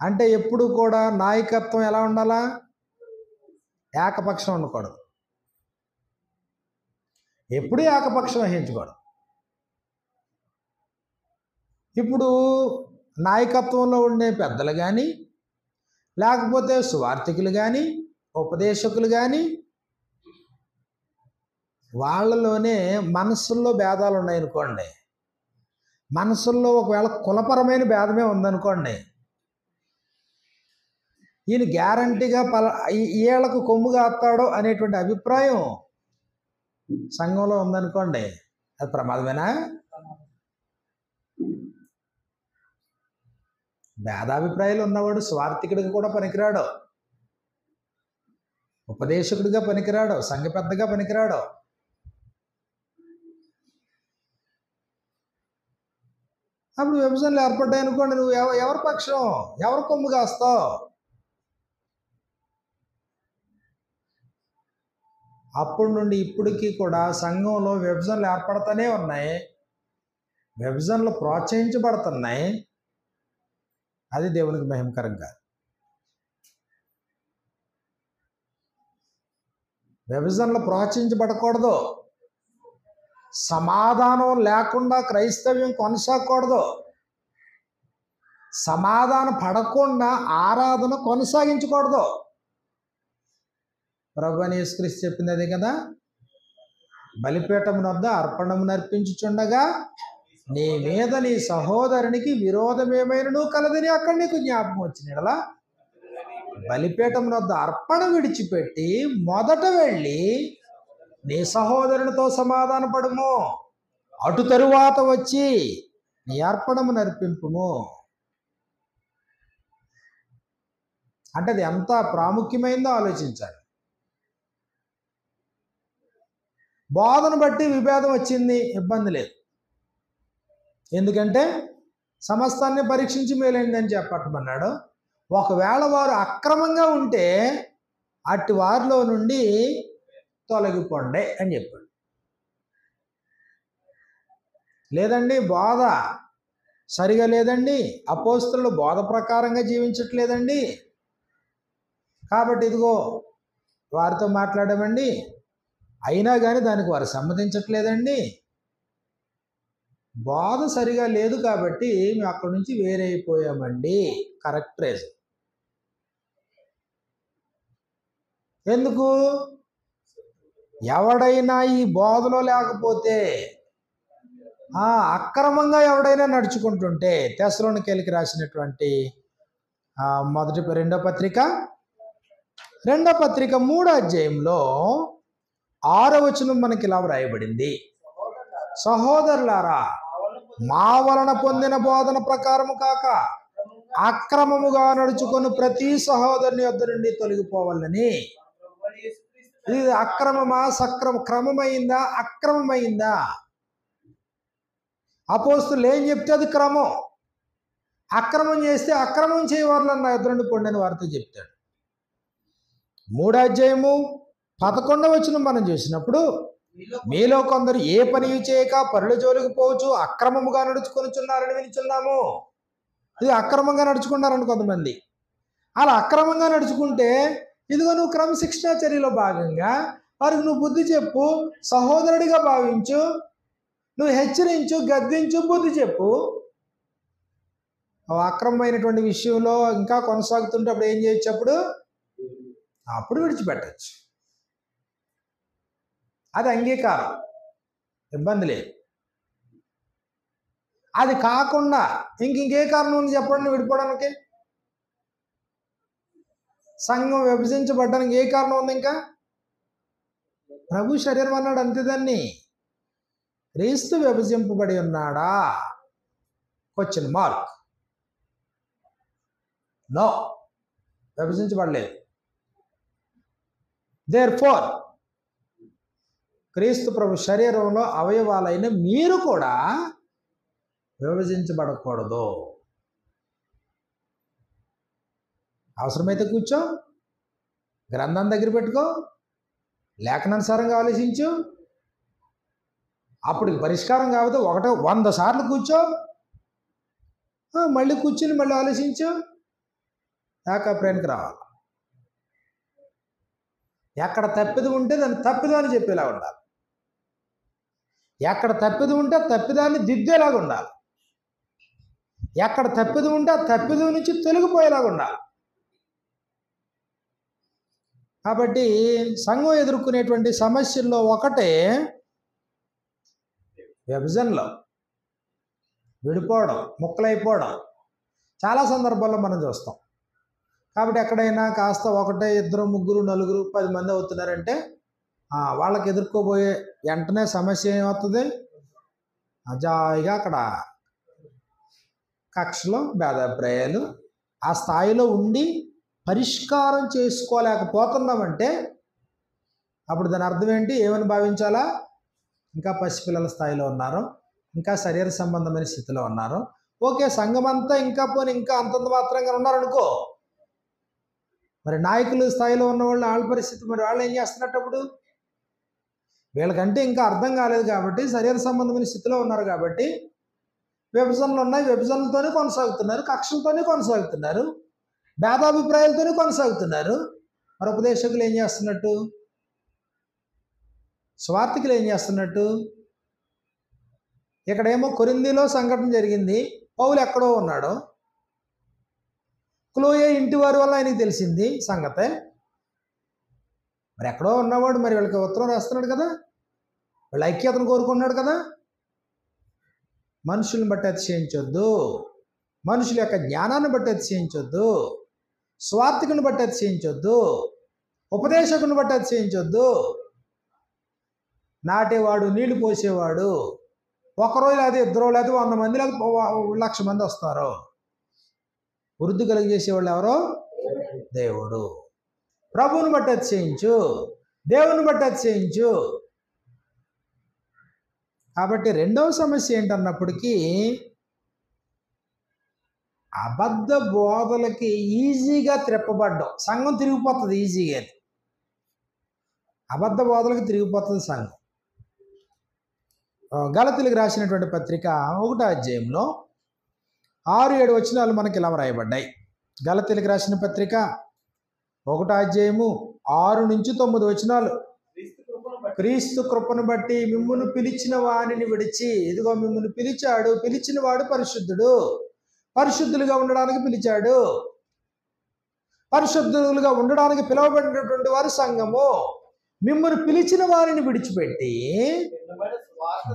అంటే ఎప్పుడు కూడా నాయకత్వం ఎలా ఉండాలా? ఏకపక్షం ఉండకూడదు. ఎప్పుడు ఏకపక్షం వహించకూడదు. ఇప్పుడు నాయకత్వంలో ఉండే పెద్దలు కానీ, లేకపోతే సువార్థికులు కానీ, ఉపదేశకులు కానీ, వాళ్ళలోనే మనసుల్లో భేదాలు ఉన్నాయనుకోండి. మనసుల్లో ఒకవేళ కులపరమైన భేదమే ఉందనుకోండి, ఈయన గ్యారంటీగా ఈళ్ళకు కొమ్ము కాస్తాడో అనేటువంటి అభిప్రాయం సంఘంలో ఉందనుకోండి, అది ప్రమాదమేనా? భేదాభిప్రాయాలు ఉన్నవాడు స్వార్థికుడిగా కూడా పనికిరాడు, ఉపదేశకుడిగా పనికిరాడు, సంఘ పెద్దగా పనికిరాడు. అప్పుడు విభజనలు ఏర్పడ్డాయి అనుకోండి, నువ్వు ఎవరి పక్షం, ఎవరి కొమ్ము కాస్తావు? అప్పటి నుండి ఇప్పటికీ కూడా సంఘంలో విభజనలు ఏర్పడుతూనే ఉన్నాయి, విభజనలు ప్రోత్సహించబడుతున్నాయి. అది దేవునికి మహిమకరం కాదు. విభజనలు ప్రోత్సహించబడకూడదు. సమాధానం లేకుండా క్రైస్తవ్యం కొనసాగకూడదు. సమాధానం పడకుండా ఆరాధన కొనసాగించకూడదు. ప్రభువైన యేసుక్రీస్తు చెప్పింది అదే కదా, బలిపీఠము వద్ద అర్పణమును అర్పించుచుండగా నీ మీద నీ సహోదరునికి విరోధమేమైనను కలదని అక్కడ నీకు జ్ఞాపకం వచ్చినలా బలిపీఠం వద్ద అర్పణ విడిచిపెట్టి మొదట వెళ్ళి నీ సహోదరునితో సమాధాన పడుము, అటు తరువాత వచ్చి నీ అర్పణము నర్పింపుము. అంటే అది ఎంత ప్రాముఖ్యమైందో ఆలోచించాలి. బోధన బట్టి విభేదం వచ్చింది, ఇబ్బంది లేదు. ఎందుకంటే సమస్తాన్ని పరీక్షించి మేలైందని చెప్పటమన్నాడు. ఒకవేళ వారు అక్రమంగా ఉంటే అట్టి వారిలో నుండి తొలగిపోండి అని చెప్పాడు. లేదండి బోధ సరిగా లేదండి, అపోస్తలులు బోధ ప్రకారంగా జీవించట్లేదండి, కాబట్టి ఇదిగో వారితో మాట్లాడామండి, అయినా కానీ దానికి వారు సమ్మతించట్లేదండి, బోధ సరిగా లేదు కాబట్టి మేము అక్కడి నుంచి వేరే అయిపోయామండి. Correct reason. ఎందుకు? ఎవడైనా ఈ బోధలో లేకపోతే, అక్రమంగా ఎవడైనా నడుచుకుంటుంటే, తెస్సలోనికీయులకు రాసినటువంటి రెండో పత్రిక 3వ అధ్యాయంలో 6వ వచనం మనకి ఇలా వ్రాయబడింది, సహోదరులారా మా వలన పొందిన బోధన ప్రకారము కాక అక్రమముగా నడుచుకొని ప్రతి సహోదరుని యొద్ద నుండి తొలగిపోవాలని. ఇది అక్రమమా క్రమమైందా? అక్రమమైందా? అపోస్తలులు ఏం చెప్తే అది క్రమం. అక్రమం చేస్తే అక్రమం చేయవాళ్ళని నా యొద్ద నుండి పొండిన వారితో చెప్తాడు. 3వ అధ్యాయము 11వ వచనం మనం చూసినప్పుడు, మీలో కొందరు ఏ పని చేయక పరుల జోలికి పోవచ్చు అక్రమముగా నడుచుకొనిచున్నారని వినిచున్నాము. ఇది అక్రమంగా నడుచుకున్నారని కొంతమంది. అలా అక్రమంగా నడుచుకుంటే ఇదిగో నువ్వు క్రమశిక్షణ చర్యలో భాగంగా వారికి నువ్వు బుద్ధి చెప్పు, సహోదరుడిగా భావించు, నువ్వు హెచ్చరించు, గద్దించు, బుద్ధి చెప్పు. అక్రమమైనటువంటి విషయంలో ఇంకా కొనసాగుతుంటే అప్పుడు ఏం చేయొచ్చు? అప్పుడు విడిచిపెట్టచ్చు. అది అంగీకారం. ఇబ్బంది లేదు. అది కాకుండా ఇంకే కారణం ఉంది చెప్పండి విడిపోవడానికి? సంఘం విభజించబడ్డానికి ఏ కారణం ఉంది? ఇంకా ప్రభు శరీరం అన్నాడు అంతే. దాన్ని క్రీస్తు విభజింపబడి ఉన్నాడా? Question mark. నో, విభజించబడలేదు. దేర్ఫోర్ క్రీస్తు ప్రభు శరీరంలో అవయవాలైన మీరు కూడా విభజించబడకూడదు. అవసరమైతే కూర్చో, గ్రంథం దగ్గర పెట్టుకో, లేఖనానుసారంగా ఆలోచించు. అప్పుడు పరిష్కారం కాకపోతే 100 సార్లు కూర్చో, మళ్ళీ కూర్చుని మళ్ళీ ఆలోచించు. ఏకాభిప్రాయానికి రావాలి. ఎక్కడ తప్పిదం ఉంటే దాన్ని తప్పిదం అని చెప్పేలా ఉండాలి. ఎక్కడ తప్పిదం ఉంటే తప్పిదాన్ని దిద్దేలాగా ఉండాలి. ఎక్కడ తప్పిదం ఉంటే ఆ తప్పిదం నుంచి తొలగిపోయేలాగా ఉండాలి. కాబట్టి సంఘం ఎదుర్కొనేటువంటి సమస్యల్లో ఒకటే విభజనలో విడిపోవడం, ముక్కలైపోవడం చాలా సందర్భాల్లో మనం చూస్తాం. కాబట్టి ఎక్కడైనా కాస్త 1, 2, 3, 4, 10 మంది అవుతున్నారంటే వాళ్ళకి ఎదుర్కోబోయే వెంటనే సమస్య ఏమవుతుంది? జాయిగా అక్కడ కక్షలు, భేదాభిప్రాయాలు ఆ స్థాయిలో ఉండి పరిష్కారం చేసుకోలేకపోతున్నామంటే అప్పుడు దాని అర్థం ఏంటి? ఏమని భావించాలా? ఇంకా పసిపిల్లల స్థాయిలో ఉన్నారు, ఇంకా శరీర సంబంధమైన స్థితిలో ఉన్నారు. ఓకే, సంఘం అంతా ఇంకా అంతంత మాత్రంగా ఉన్నారనుకో. మరి నాయకుల స్థాయిలో ఉన్న వాళ్ళ పరిస్థితి, మరి వాళ్ళు ఏం చేస్తున్నప్పుడు? వీళ్ళకంటే ఇంకా అర్థం కాలేదు కాబట్టి శరీర సంబంధమైన స్థితిలో ఉన్నారు కాబట్టి విభజనలు ఉన్నాయి, విభజనలతోనే కొనసాగుతున్నారు, కక్షలతోనే కొనసాగుతున్నారు, భేదాభిప్రాయాలతోనే కొనసాగుతున్నారు. మరి ఉపదేశకులు ఏం చేస్తున్నట్టు? స్వార్థికులు ఏం చేస్తున్నట్టు? ఇక్కడేమో కొరింథీలో సంఘటన జరిగింది, పౌలు ఎక్కడో ఉన్నాడు, క్లోయే ఇంటి వారి వల్ల ఆయనకి తెలిసింది సంగతే. మరి ఎక్కడో ఉన్నవాడు మరి వీళ్ళకి ఉత్తరం రాస్తున్నాడు కదా, వీళ్ళ ఐక్యతను కోరుకుంటున్నాడు కదా. మనుషులను బట్టి అతిశయించొద్దు, మనుషుల యొక్క జ్ఞానాన్ని బట్టి అతిశయించొద్దు, స్వార్థికుని బట్టి అతిశయించొద్దు, ఉపదేశకుని బట్టి అతిశయించొద్దు. నాటేవాడు, నీళ్లు పోసేవాడు ఒకరోజు లేదా ఇద్దరు లేదా 100 మంది లేదా 1,00,000 మంది వస్తారు. వృద్ధి కలిగజేసేవాళ్ళు ఎవరో? దేవుడు. ప్రభువుని బట్టి అతిశయించు, దేవుని బట్టి అతిశయించు. కాబట్టి రెండవ సమస్య ఏంటన్నప్పటికీ అబద్ధ బోధలకి ఈజీగా త్రెప్పబడ్డం. సంఘం తిరిగిపోతుంది ఈజీగా. అబద్ధ బోధలకు తిరిగిపోతుంది సంఘం. గలతీలకు రాసినటువంటి పత్రిక 1వ అధ్యాయంలో 6-7 వచనాలు మనకి ఇలా రాయబడ్డాయి. గలతీలకు రాసిన పత్రిక 1వ అధ్యాయము 6-9 వచనాలు. క్రీస్తు కృపను బట్టి మిమ్మును పిలిచిన వానిని విడిచి, ఇదిగో మిమ్మును పిలిచాడు, పిలిచిన వాడు పరిశుద్ధుడు, పరిశుద్ధులుగా ఉండడానికి పిలిచాడు, పరిశుద్ధులుగా ఉండడానికి పిలువబడినటువంటి వారు సంఘము. మిమ్మును పిలిచిన వారిని విడిచిపెట్టి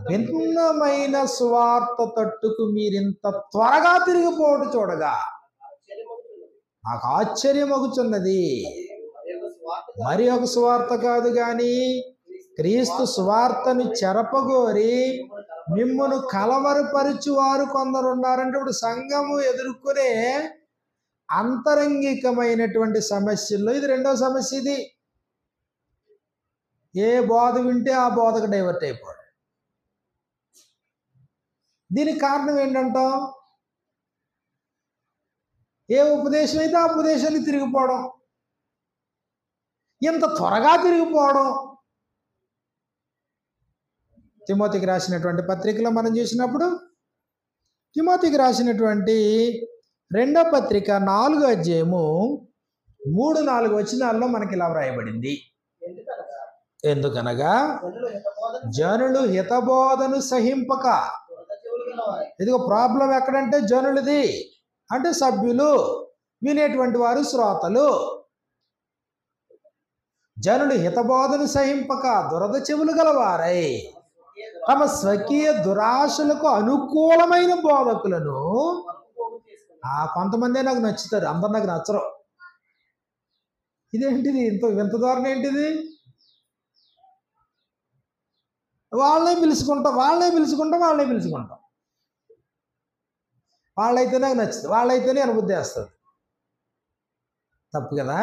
భిన్నమైన స్వార్థ తట్టుకు మీరింత త్వరగా తిరిగిపోవడం చూడగా నాకు ఆశ్చర్యమగుచున్నది. మరి ఒక స్వార్థ కాదు గాని క్రీస్తు స్వార్థను చెరపగోరి మిమ్మును కలవరపరుచువారు కొందరు ఉన్నారంటే ఇప్పుడు సంఘము ఎదుర్కొనే అంతరంగికమైనటువంటి సమస్యల్లో ఇది రెండవ సమస్య. ఇది ఏ బోధ వింటే ఆ బోధకు డైవర్ట్ అయిపోవడం. దీనికి కారణం ఏంటంటాం? ఏ ఉపదేశం అయితే ఆ ఉపదేశానికి తిరిగిపోవడం, ఇంత త్వరగా తిరిగిపోవడం. తిమోతికి రాసినటువంటి పత్రికలో మనం చూసినప్పుడు తిమోతికి రాసినటువంటి 2వ పత్రిక 4వ అధ్యాయము 3-4 వచనాల్లో మనకి ఇలా వ్రాయబడింది. ఎందుకనగా జనులు హితబోధను సహింపక, ఇదిగో ప్రాబ్లం ఎక్కడంటే జనులది అంటే సభ్యులు, వినేటువంటి వారు శ్రోతలు. జనులు హితబోధను సహింపక దురద చెవులు గలవారై తమ స్వకీయ దురాశలకు అనుకూలమైన బోధకులను కొంతమందే నాకు నచ్చుతారు, అందరు నాకు నచ్చరు. ఇదేంటిది, వింత ధోరణి ఏంటిది? వాళ్ళనే పిలుచుకుంటాం. వాళ్ళైతే నాకు నచ్చుతుంది, వాళ్ళైతేనే అనుబుద్ధి వేస్తుంది. తప్పు కదా.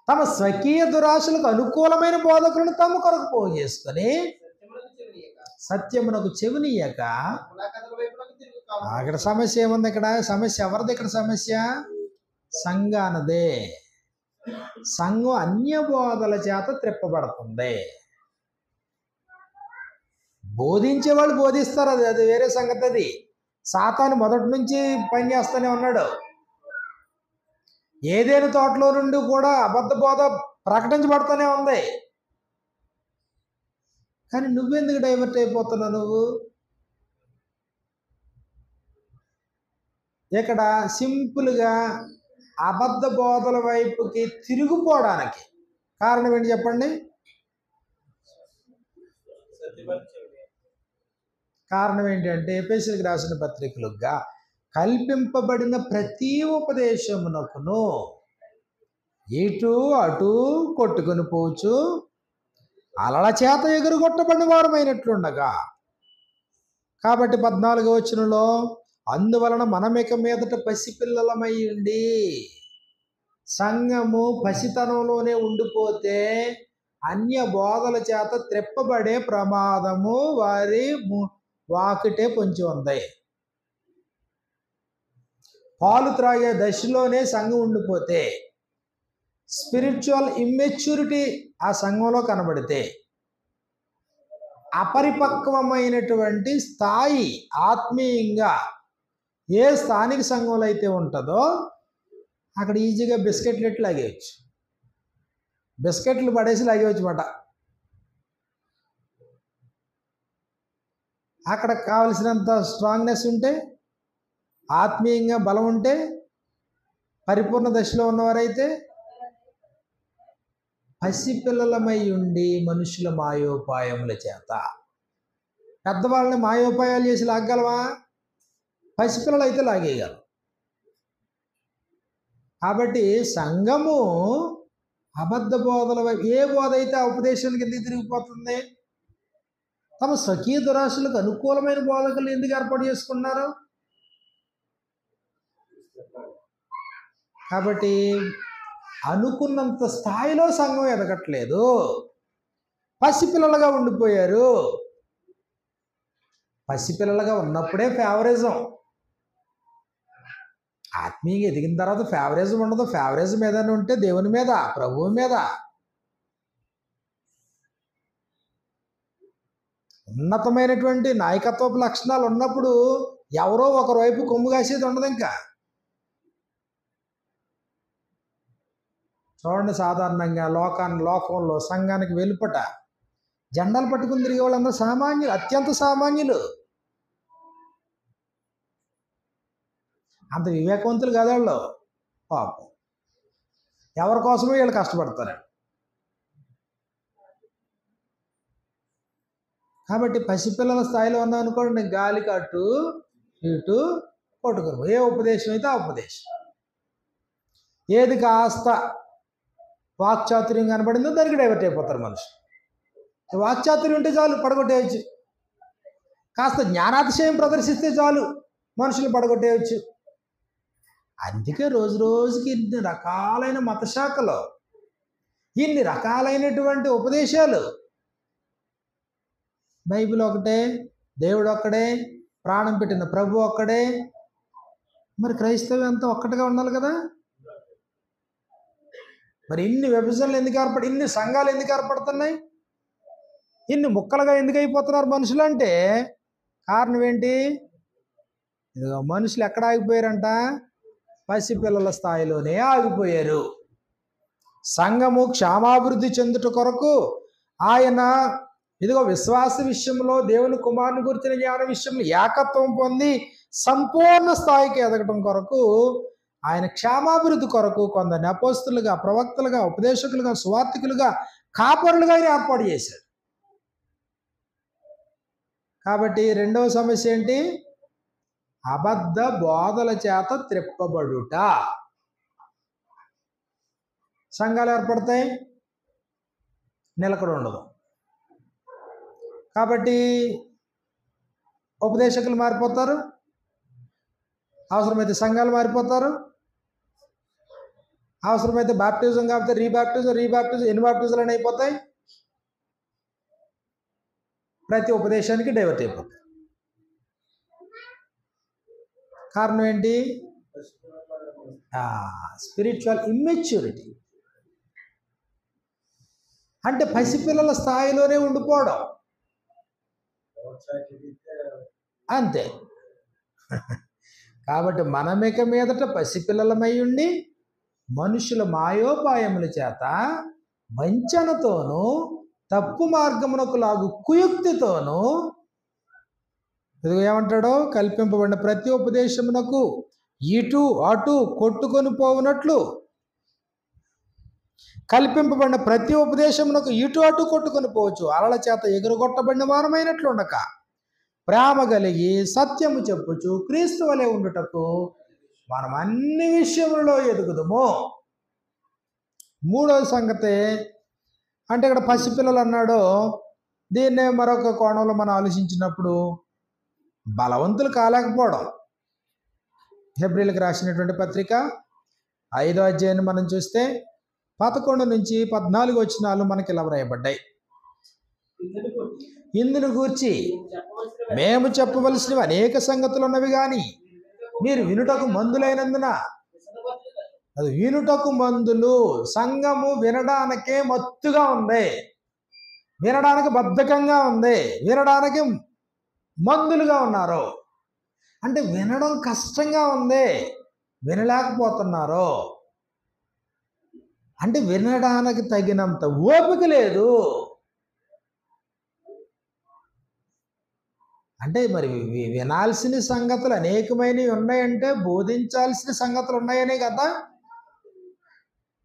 తమ స్వకీయ దురాశలకు అనుకూలమైన బోధకులను తమ కొరకు పోగు చేసుకొని సత్యమునకు చెవినీయక. అక్కడ సమస్య ఏముంది? ఇక్కడ సమస్య ఎవరిది? ఇక్కడ సమస్య సంఘానదే. సంఘం అన్య బోధల చేత త్రిప్పబడుతుంది. బోధించే వాళ్ళు బోధిస్తారు, అది వేరే సంగతి. అది సాతాను మొదటి నుంచి పని చేస్తూనే ఉన్నాడు. ఏదైనా తోటలో నుండి కూడా అబద్ధ బోధ ప్రకటించబడుతూనే ఉంది. కానీ నువ్వెందుకు డైవర్ట్ అయిపోతున్నావు? నువ్వు ఇక్కడ సింపుల్గా అబద్ధ బోధల వైపుకి తిరిగిపోవడానికి కారణం ఏంటి చెప్పండి? కారణం ఏంటంటే ఎఫెసీయులకు రాసిన పత్రికలుగా కల్పింపబడిన ప్రతి ఉపదేశమునకును ఇటు అటు కొట్టుకొని పోవచ్చు అలల చేత ఎగురుగొట్టబడిన వారమైనట్లుండగా. కాబట్టి 14వ వచనంలో అందువలన మనమిక మీదట పసిపిల్లలమై ఉండి, సంఘము పసితనంలోనే ఉండిపోతే అన్య బోధల చేత త్రెప్పబడే ప్రమాదము వారి వాకిటే పొంచి ఉంది. పాలు త్రాగే దశలోనే సంఘం ఉండిపోతే, స్పిరిచువల్ ఇమ్మెచ్యూరిటీ ఆ సంఘంలో కనబడితే, అపరిపక్వమైనటువంటి స్థాయి ఆత్మీయంగా ఏ స్థానిక సంఘంలో అయితే ఉంటుందో అక్కడ ఈజీగా బిస్కెట్లు ఎట్లు లాగేయచ్చు, బిస్కెట్లు పడేసి లాగేయచ్చు మాట. అక్కడ కావలసినంత స్ట్రాంగ్నెస్ ఉంటే, ఆత్మీయంగా బలం ఉంటే, పరిపూర్ణ దశలో ఉన్నవారైతే పసిపిల్లలమై ఉండి మనుషుల మాయోపాయముల చేత. పెద్దవాళ్ళని మాయోపాయాలు చేసి లాగగలవా? పసిపిల్లలు అయితే లాగేయగలరు. కాబట్టి సంఘము అబద్ధ బోధల ఏ బోధ అయితే ఆ ఉపదేశానికి ఎందుకు తిరిగిపోతుంది? తమ స్వకీయ దురాశలకు అనుకూలమైన బోధకులు ఎందుకు ఏర్పాటు చేసుకున్నారు? కాబట్టి అనుకున్నంత స్థాయిలో సంఘం ఎదగట్లేదు, పసిపిల్లలుగా ఉండిపోయారు. పసిపిల్లలుగా ఉన్నప్పుడే ఫేవరిజం. ఆత్మీయంగా ఎదిగిన తర్వాత ఫేవరిజం ఉండదు. ఫేవరిజం ఏదైనా ఉంటే దేవుని మీద, ప్రభువు మీద. ఉన్నతమైనటువంటి నాయకత్వపు లక్షణాలు ఉన్నప్పుడు ఎవరో ఒకవైపు కొమ్ము కాసేది ఉండదు. ఇంకా చూడండి, సాధారణంగా లోకంలో సంఘానికి వెలుపట జెండాలు పట్టుకుని తిరిగే వాళ్ళందరూ సామాన్యులు, అత్యంత సామాన్యులు. అంత వివేకవంతులు కాదు వాళ్ళు. పాపం ఎవరి కోసమో వీళ్ళు కష్టపడతారు. కాబట్టి పసిపిల్లల స్థాయిలో ఉన్నాం అనుకోండి, గాలికి అటు ఇటు కొట్టుకురు. ఏ ఉపదేశం అయితే ఆ ఉపదేశం. ఏది కాస్త వాక్చాతుర్యం కనబడిందో దానికి డైవర్ట్ అయిపోతారు మనుషులు. వాక్చాతుర్యం ఉంటే చాలు, పడగొట్టేయచ్చు. కాస్త జ్ఞానాతిశయం ప్రదర్శిస్తే చాలు, మనుషులు పడగొట్టేయచ్చు. అందుకే రోజు రోజుకి ఇన్ని రకాలైన మతశాఖలు, ఇన్ని రకాలైనటువంటి ఉపదేశాలు. బైబిల్ ఒకటే, దేవుడు ఒక్కడే, ప్రాణం పెట్టిన ప్రభు ఒక్కడే. మరి క్రైస్తవ్యం అంతా ఒక్కటిగా ఉండాలి కదా. మరి ఇన్ని విభజనలు ఎందుకు ఇన్ని సంఘాలు ఎందుకు ఏర్పడుతున్నాయి? ఇన్ని ముక్కలుగా ఎందుకు అయిపోతున్నారు మనుషులు అంటే కారణం ఏంటి? ఇదిగో మనుషులు ఎక్కడ ఆగిపోయారంట? పసిపిల్లల స్థాయిలోనే ఆగిపోయారు. సంఘము క్షేమాభివృద్ధి చెందుట కొరకు ఆయన ఇదిగో విశ్వాస విషయంలో దేవుని కుమారుని గురించిన జ్ఞాన విషయంలో ఏకత్వం పొంది సంపూర్ణ స్థాయికి ఎదగటం కొరకు ఆయన క్షేమాభివృద్ధి కొరకు కొందరిని అపోస్తులుగా, ప్రవక్తలుగా, ఉపదేశకులుగా, సువార్థికులుగా, కాపరులుగా ఆయన ఏర్పాటు చేశాడు. కాబట్టి రెండవ సమస్య ఏంటి? అబద్ధ బోధల చేత త్రిప్పబడుట. సంఘాలు ఏర్పడతాయి, నిలకడ ఉండదు. కాబట్టి ఉపదేశకులు మారిపోతారు, అవసరమైతే సంఘాలు మారిపోతారు, అవసరమైతే బాప్టిజం కాకపోతే రీబాప్టిజం ఎన్ని బాప్టిజాలు అని అయిపోతాయి. ప్రతి ఉపదేశానికి డైవర్ట్ అయిపోతాయి. కారణం ఏంటి? Spiritual immaturity. అంటే పసిపిల్లల స్థాయిలోనే ఉండిపోవడం అంతే. కాబట్టి మనమిక మీదట పసిపిల్లలమై ఉండి మనుషుల మాయోపాయముల చేత వంచనతోనూ తప్పు మార్గమునకు లాగు కుయుక్తితోనూ, ఏమంటాడో, కల్పింపబడిన ప్రతి ఉపదేశమునకు ఇటు అటు కొట్టుకొని పోవునట్లు, కల్పింపబడిన ప్రతి ఉపదేశమునకు ఇటు అటు కొట్టుకొని పోవచ్చు, అలల చేత ఎగురగొట్టబడిన వారమైనట్లు ఉండక ప్రేమ కలిగి సత్యము చెప్పుచు క్రీస్తు వలె ఉండుటకు మనం అన్ని విషయములలో ఎదుగుదుము. మూడవ సంగతి అంటే ఇక్కడ పసిపిల్లలు అన్నాడు. దీన్నే మరొక కోణంలో మనం ఆలోచించినప్పుడు బలవంతులు కాలేకపోవడం. హెబ్రీలకు రాసినటువంటి పత్రిక 5వ అధ్యాయాన్ని మనం చూస్తే 11 నుంచి 14 వచనాలు మనకి ఇలా వ్రాయబడ్డాయి. ఇందును గూర్చి మేము చెప్పవలసినవి అనేక సంగతులు ఉన్నవి కానీ మీరు వినుటకు మందులైనందున, అది వినుటకు మందులు. సంఘము వినడానికే మత్తుగా ఉంది, వినడానికి బద్ధకంగా ఉంది, వినడానికి మందులుగా ఉన్నారు. అంటే వినడం కష్టంగా ఉంది, వినలేకపోతున్నారు. అంటే వినడానికి తగినంత ఓపిక లేదు. అంటే మరి వినాల్సిన సంగతులు అనేకమైనవి ఉన్నాయంటే బోధించాల్సిన సంగతులు ఉన్నాయనే కదా.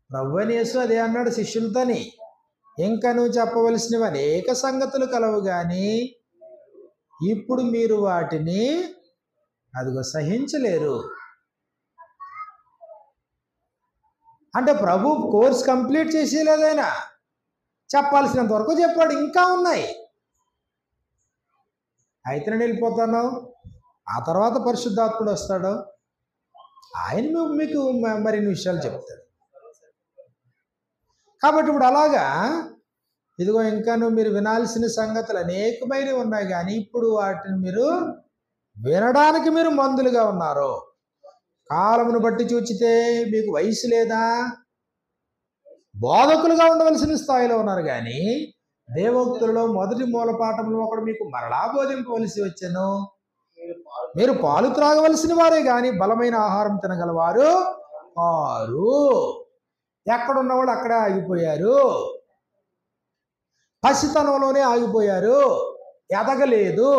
ప్రభువైన యేసు అదే అన్నాడు శిష్యులతోని, ఇంకా నువ్వు చెప్పవలసినవి అనేక సంగతులు కలవు కానీ ఇప్పుడు మీరు వాటిని అదిగో సహించలేరు. అంటే ప్రభు కోర్స్ కంప్లీట్ చేసేలేదైనా, చెప్పాల్సినంత వరకు చెప్పాడు, ఇంకా ఉన్నాయి. అయితే నేను వెళ్ళిపోతాను, ఆ తర్వాత పరిశుద్ధాత్ముడు వస్తాడు, ఆయన మీకు మరిన్ని విషయాలు చెప్తాడు. కాబట్టి ఇప్పుడు అలాగా ఇదిగో ఇంకాను మీరు వినాల్సిన సంగతులు అనేకమైనవి ఉన్నాయి కానీ ఇప్పుడు వాటిని మీరు వినడానికి మీరు మందులుగా ఉన్నారు. కాలమును బట్టి చూచితే మీకు వయసు లేదా? బోధకులుగా ఉండవలసిన స్థాయిలో ఉన్నారు కానీ దేవోక్తులలో మొదటి మూలపాఠంలో ఒకడు మీకు మరలా బోధింపవలసి వచ్చెను. మీరు పాలు త్రాగవలసిన వారే కానీ బలమైన ఆహారం తినగలవారు కారు. ఎక్కడున్న వాళ్ళు అక్కడే ఆగిపోయారు, పసితనంలోనే ఆగిపోయారు, ఎదగలేదు,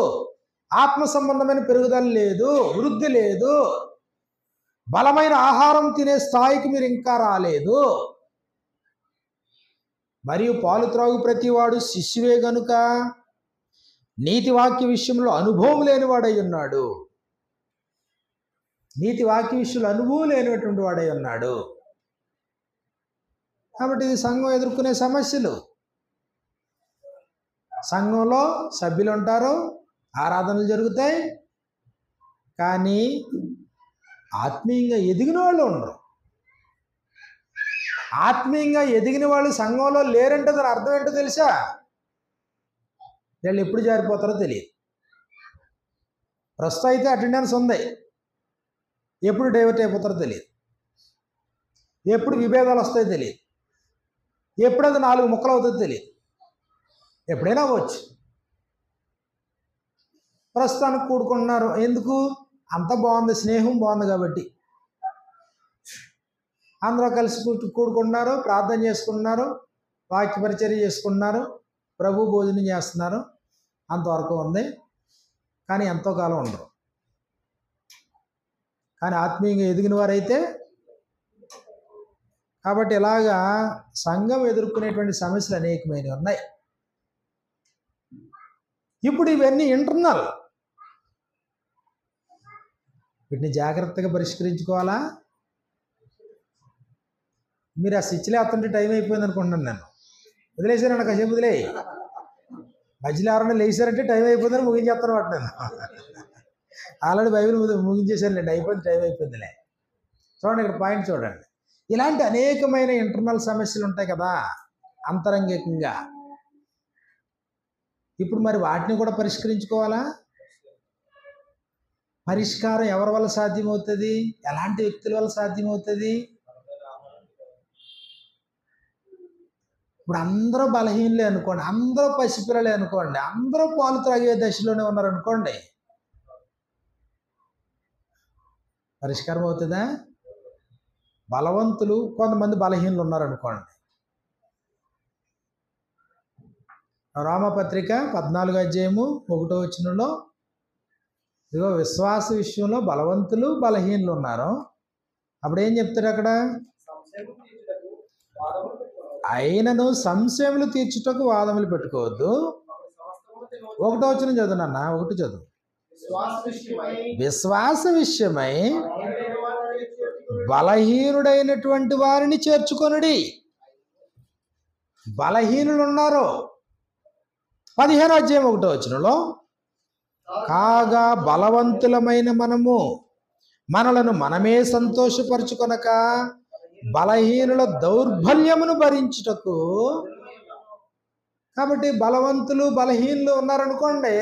ఆత్మ సంబంధమైన పెరుగుదల లేదు, వృద్ధి లేదు, బలమైన ఆహారం తినే స్థాయికి మీరు ఇంకా రాలేదు. మరియు పాలు త్రాగు ప్రతివాడు శిష్యువే గనుక నీతి వాక్య విషయంలో అనుభవం లేనివాడై ఉన్నాడు. నీతి వాక్య విషయంలో అనుభవం లేనటువంటి వాడై ఉన్నాడు. కాబట్టి ఇది సంఘం ఎదుర్కొనే సమస్యలు. సంఘంలో సభ్యులు ఉంటారు, ఆరాధనలు జరుగుతాయి, కానీ ఆత్మీయంగా ఎదిగిన వాళ్ళు ఉండరు. ఆత్మీయంగా ఎదిగిన వాళ్ళు సంఘంలో లేరంటే దాని అర్థం ఏంటో తెలుసా? వీళ్ళు ఎప్పుడు జారిపోతారో తెలియదు. ప్రస్తుతం అయితే అటెండెన్స్ ఉంది, ఎప్పుడు డైవర్ట్ అయిపోతారో తెలియదు, ఎప్పుడు విభేదాలు వస్తాయో తెలియదు, ఎప్పుడైతే 4 ముక్కలు అవుతుందో తెలియదు, ఎప్పుడైనా అవ్వచ్చు. ప్రస్తుతానికి కూడుకుంటున్నారు, ఎందుకు? అంత బాగుంది, స్నేహం బాగుంది కాబట్టి అందరూ కలిసి కూడుకుంటున్నారు, ప్రార్థన చేసుకుంటున్నారు, వాక్య పరిచర్య చేసుకుంటున్నారు, ప్రభు భోజనం చేస్తున్నారు, అంతవరకు ఉంది. కానీ ఎంతో కాలం ఉండరు. కానీ ఆత్మీయంగా ఎదిగిన వారైతే, కాబట్టి ఇలాగా సంఘం ఎదుర్కొనేటువంటి సమస్యలు అనేకమైనవి ఉన్నాయి. ఇప్పుడు ఇవన్నీ ఇంటర్నల్, వీటిని జాగ్రత్తగా పరిష్కరించుకోవాలా. మీరు ఆ స్విచ్లు వేస్తుంటే టైం అయిపోయింది అనుకుంటున్నాను నేను. వదిలేసానండి, కాసేపు వదిలే. మధ్యలో ఎవరైనా లేచారంటే టైం అయిపోయిందని ముగించేస్తాను వాటి నేను. ఆల్రెడీ బైబిల్ ముగించేసానులేండి, అయిపోయింది, టైం అయిపోయిందిలే. చూడండి ఇక్కడ పాయింట్ చూడండి. ఇలాంటి అనేకమైన ఇంటర్నల్ సమస్యలు ఉంటాయి కదా అంతరంగికంగా. ఇప్పుడు మరి వాటిని కూడా పరిష్కరించుకోవాలా. పరిష్కారం ఎవరి వల్ల సాధ్యమవుతుంది? ఎలాంటి వ్యక్తుల వల్ల సాధ్యమవుతుంది? ఇప్పుడు అందరూ బలహీనలే అనుకోండి, అందరూ పసిపిల్లలే అనుకోండి, అందరూ పాలు త్రాగే దశలోనే ఉన్నారనుకోండి, పరిష్కారం అవుతుందా? బలవంతులు కొంతమంది బలహీనలు ఉన్నారనుకోండి. రోమపత్రిక 14:1 ఇదిగో విశ్వాస విషయంలో బలవంతులు బలహీనలు ఉన్నారు. అప్పుడు ఏం చెప్తాడు అక్కడ? అయినను సంశయములు తీర్చుటకు వాదములు పెట్టుకోవద్దు. 1 చదువునన్న, 1 చదువు. విశ్వాస విషయమై బలహీనుడైనటువంటి వారిని చేర్చుకొనుడి. బలహీనులు ఉన్నారు. 15:1 కాగా బలవంతులమైన మనము మనలను మనమే సంతోషపరచుకొనక బలహీనుల దౌర్బల్యమును భరించుటకు. కాబట్టి బలవంతులు బలహీనులు ఉన్నారనుకోండి,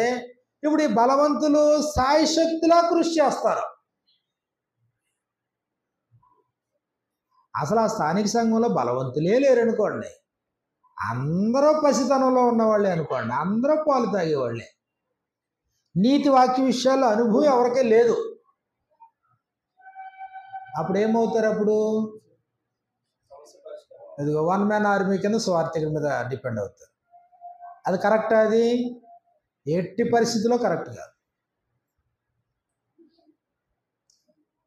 ఇప్పుడు ఈ బలవంతులు సాయశక్తిలా కృషి చేస్తారు. అసలు ఆ స్థానిక సంఘంలో బలవంతులే లేరనుకోండి, అందరూ పసితనంలో ఉన్నవాళ్ళే అనుకోండి, అందరూ పాలు తాగేవాళ్ళే. నీతి వాక్య విషయాల్లో అనుభవం ఎవరికే లేదు. అప్పుడు ఏమవుతారు? అప్పుడు ఇదిగో 1 మ్యాన్ ఆర్మీ కింద స్వార్థికుల మీద డిపెండ్ అవుతారు. అది కరెక్టా? అది ఎట్టి పరిస్థితిలో కరెక్ట్ కాదు.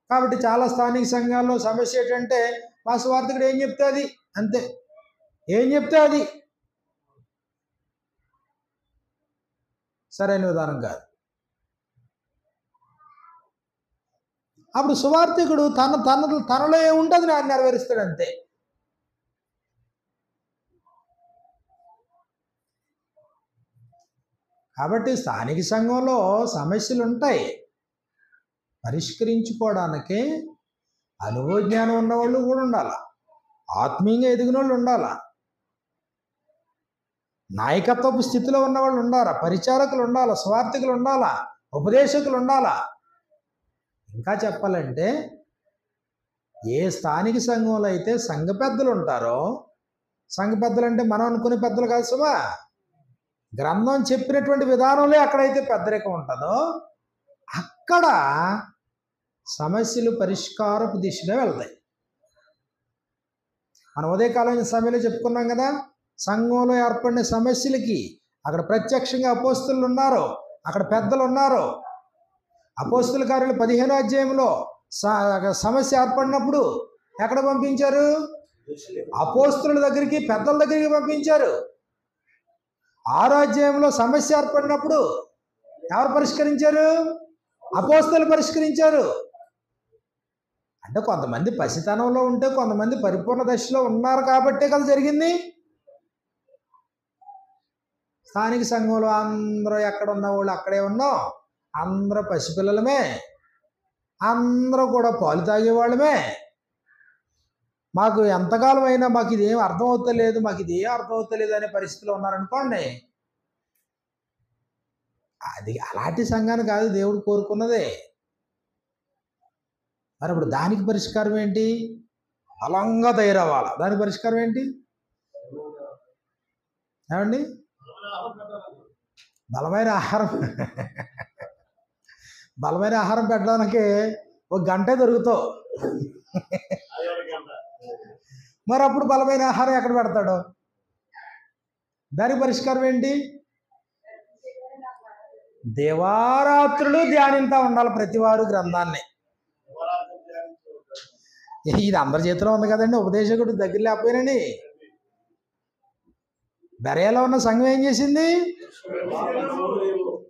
కాబట్టి చాలా స్థానిక సంఘాల్లో సమస్య ఏంటంటే, మా స్వార్థకుడు ఏం చెప్తే అది అంతే, ఏం చెప్తే అది సరైన విధానం కాదు. అప్పుడు సువార్థికుడు తనలో ఏముంటుంది ఆయన నెరవేరుస్తాడు అంతే. కాబట్టి స్థానిక సంఘంలో సమస్యలు ఉంటాయి, పరిష్కరించుకోవడానికి అనుభవ జ్ఞానం ఉన్నవాళ్ళు కూడా ఉండాలి, ఆత్మీయంగా ఎదిగిన వాళ్ళు ఉండాలా, నాయకత్వపు స్థితిలో ఉన్నవాళ్ళు ఉండాలా, పరిచారకులు ఉండాలా, స్వార్థికులు ఉండాలా, ఉపదేశకులు ఉండాలా. ఇంకా చెప్పాలంటే ఏ స్థానిక సంఘంలో అయితే సంఘ పెద్దలు ఉంటారో, సంఘ పెద్దలు అంటే మనం అనుకునే పెద్దలు కాదు సుమా, గ్రంథం చెప్పినటువంటి విధానంలో ఎక్కడైతే పెద్దరికం ఉంటుందో అక్కడ సమస్యలు పరిష్కారపు దిశగా వెళ్తాయి. మనం ఉదయకాలం సమయంలో చెప్పుకున్నాం కదా, సంఘంలో ఏర్పడిన సమస్యలకి అక్కడ ప్రత్యక్షంగా అపోస్తులు ఉన్నారు, అక్కడ పెద్దలు ఉన్నారు. అపోస్తుల కార్యాలు 15వ సమస్య ఏర్పడినప్పుడు ఎక్కడ పంపించారు? అపోస్తుల దగ్గరికి, పెద్దల దగ్గరికి పంపించారు. 6వ సమస్య ఏర్పడినప్పుడు ఎవరు పరిష్కరించారు? అపోస్తులు పరిష్కరించారు. అంటే కొంతమంది పసితనంలో ఉంటే కొంతమంది పరిపూర్ణ దశలో ఉన్నారు కాబట్టే కదా జరిగింది. స్థానిక సంఘంలో అందరూ ఎక్కడ ఉన్న వాళ్ళు అక్కడే ఉన్నాం, అందరూ పసిపిల్లలమే, అందరూ కూడా పాలు తాగేవాళ్ళమే. మాకు ఎంతకాలం అయినా మాకు ఇదేం అర్థం అవుతలేదు, మాకు ఇదేం అర్థం అవుతలేదు అనే పరిస్థితిలో ఉన్నారనుకోండి, అది అలాంటి సంఘాన్ని కాదు దేవుడు కోరుకున్నదే. మరి ఇప్పుడు దానికి పరిష్కారం ఏంటి? బలంగా తయారవ్వాలి. దానికి పరిష్కారం ఏంటి ఏమండి? బలమైన ఆహారం బలమైన ఆహారం పెట్టడానికి 1 గంటే దొరుకుతావు. మరి అప్పుడు బలమైన ఆహారం ఎక్కడ పెడతాడు? దానికి పరిష్కారం ఏంటి? దివారాత్రులు ధ్యానింతా ఉండాలి ప్రతివారు గ్రంథాన్ని. ఇది అందరి చేతిలో ఉంది కదండి, ఉపదేశకుడు దగ్గర లేకపోయినని. బెరయలో ఉన్న సంఘం ఏం చేసింది?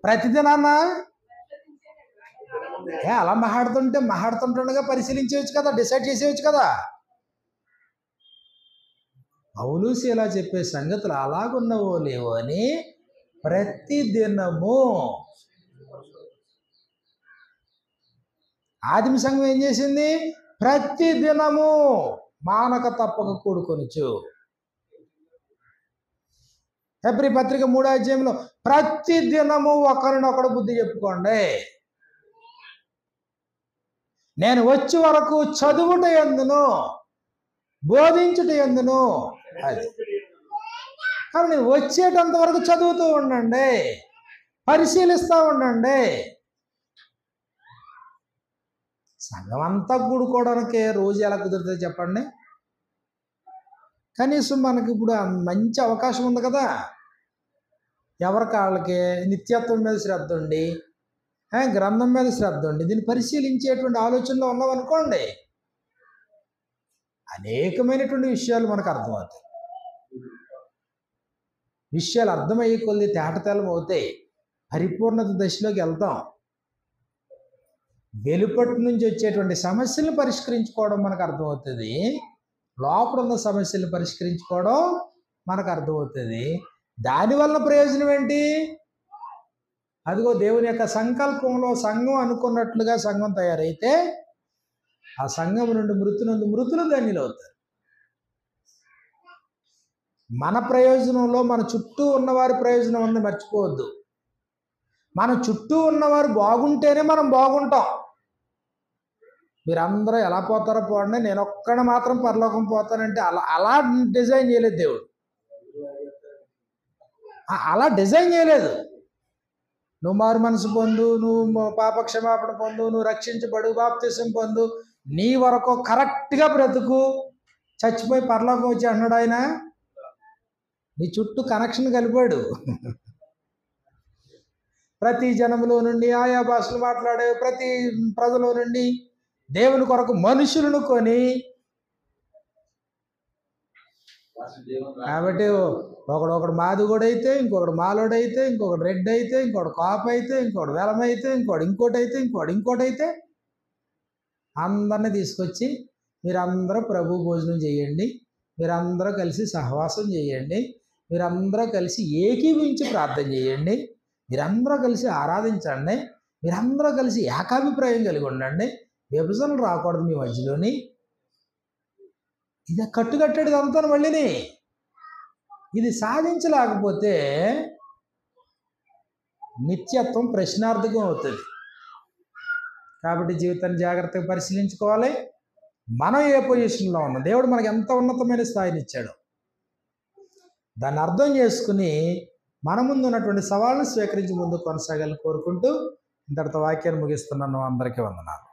ప్రతిదినాన్న అలా మాట్లాడుతుండగా పరిశీలించవచ్చు కదా, డిసైడ్ చేసేయచ్చు కదా. పౌలు శీల చెప్పే సంగతులు అలాగున్నవో లేవో అని ప్రతిదినము. ఆదిమ సంఘం ఏం చేసింది? ప్రతిదినము మానక తప్పక కూడుకొనుచు. హెబ్రీ పత్రిక 3వ అధ్యాయంలో ప్రతిదినము ఒకరినొకడు బుద్ధి చెప్పుకోండి. నేను వచ్చే వరకు చదువుట యందును బోధించుట యందును. అది కాబట్టి వచ్చేటంత వరకు చదువుతూ ఉండండి, పరిశీలిస్తూ ఉండండి. సంఘం అంతా కూడుకోవడానికి రోజు ఎలా కుదురుతుంది చెప్పండి? కనీసం మనకి ఇప్పుడు మంచి అవకాశం ఉంది కదా. ఎవరికి వాళ్ళకి నిత్యత్వం మీద శ్రద్ధ ఉండి, గ్రంథం మీద శ్రద్ధ ఉండి, దీన్ని పరిశీలించేటువంటి ఆలోచనలో ఉన్నామనుకోండి, అనేకమైనటువంటి విషయాలు మనకు అర్థమవుతాయి. విషయాలు అర్థమయ్యే కొద్ది తేటతెల్లం అవుతాయి, పరిపూర్ణత దశలోకి వెళ్తాం. వెలుపటి నుంచి వచ్చేటువంటి సమస్యలను పరిష్కరించుకోవడం మనకు అర్థమవుతుంది, లోపల ఉన్న సమస్యలను పరిష్కరించుకోవడం మనకు అర్థమవుతుంది. దానివల్ల ప్రయోజనం ఏంటి? అదిగో దేవుని యొక్క సంకల్పంలో సంఘం అనుకున్నట్లుగా సంఘం తయారైతే ఆ సంఘం నుండి మృతులు ధన్యులు అవుతారు. మన ప్రయోజనంలో మన చుట్టూ ఉన్నవారి ప్రయోజనం ఉంది మర్చిపోవద్దు. మన చుట్టూ ఉన్నవారు బాగుంటేనే మనం బాగుంటాం. మీరందరూ ఎలా పోతారో పోండి, నేను ఒక్కడ మాత్రం పరలోకం పోతానంటే అలా డిజైన్ చేయలేదు దేవుడు. అలా డిజైన్ చేయలేదు. నువ్వు మారు మనసు పొందు, నువ్వు పాప క్షమాపణ పొందు, నువ్వు రక్షించబడు, బాప్తిసం పొందు, నీ వరకు కరెక్ట్గా బ్రతుకు, చచ్చిపోయి పరలోకం వచ్చి అన్నాడు ఆయన. నీ చుట్టూ కనెక్షన్ కలిపాడు. ప్రతి జనములో నుండి, ఆయా భాషలు మాట్లాడే ప్రతి ప్రజలో నుండి దేవుని కొరకు మనుషులను కొని, కాబట్టి ఒకడు మాదిగోడైతే, ఇంకొకడు మాలోడైతే, ఇంకొకడు రెడ్ అయితే, ఇంకొకడు కాపు అయితే, ఇంకొకడు వెలమైతే, ఇంకోటి అయితే అందరినీ తీసుకొచ్చి మీరందరూ ప్రభు భోజనం చేయండి, మీరందరూ కలిసి సహవాసం చేయండి, మీరందరూ కలిసి ఏకీవించి ప్రార్థన చేయండి, మీరందరూ కలిసి ఆరాధించండి, మీరందరూ కలిసి ఏకాభిప్రాయం కలిగి ఉండండి, విభజనలు రాకూడదు మీ మధ్యలోని. ఇది కట్టుకట్టాడు అంతా. మళ్ళీని ఇది సాధించలేకపోతే నిత్యత్వం ప్రశ్నార్థకం అవుతుంది. కాబట్టి జీవితాన్ని జాగ్రత్తగా పరిశీలించుకోవాలి. మనం ఏ పొజిషన్లో ఉన్నాం, దేవుడు మనకి ఎంత ఉన్నతమైన స్థాయిని ఇచ్చాడు, దాన్ని అర్థం చేసుకుని మన ముందు ఉన్నటువంటి సవాళ్ళను స్వీకరించి ముందు కొనసాగాలని కోరుకుంటూ ఇంతటితో వాక్యాన్ని ముగిస్తున్నాను. అందరికీ వందనాలు.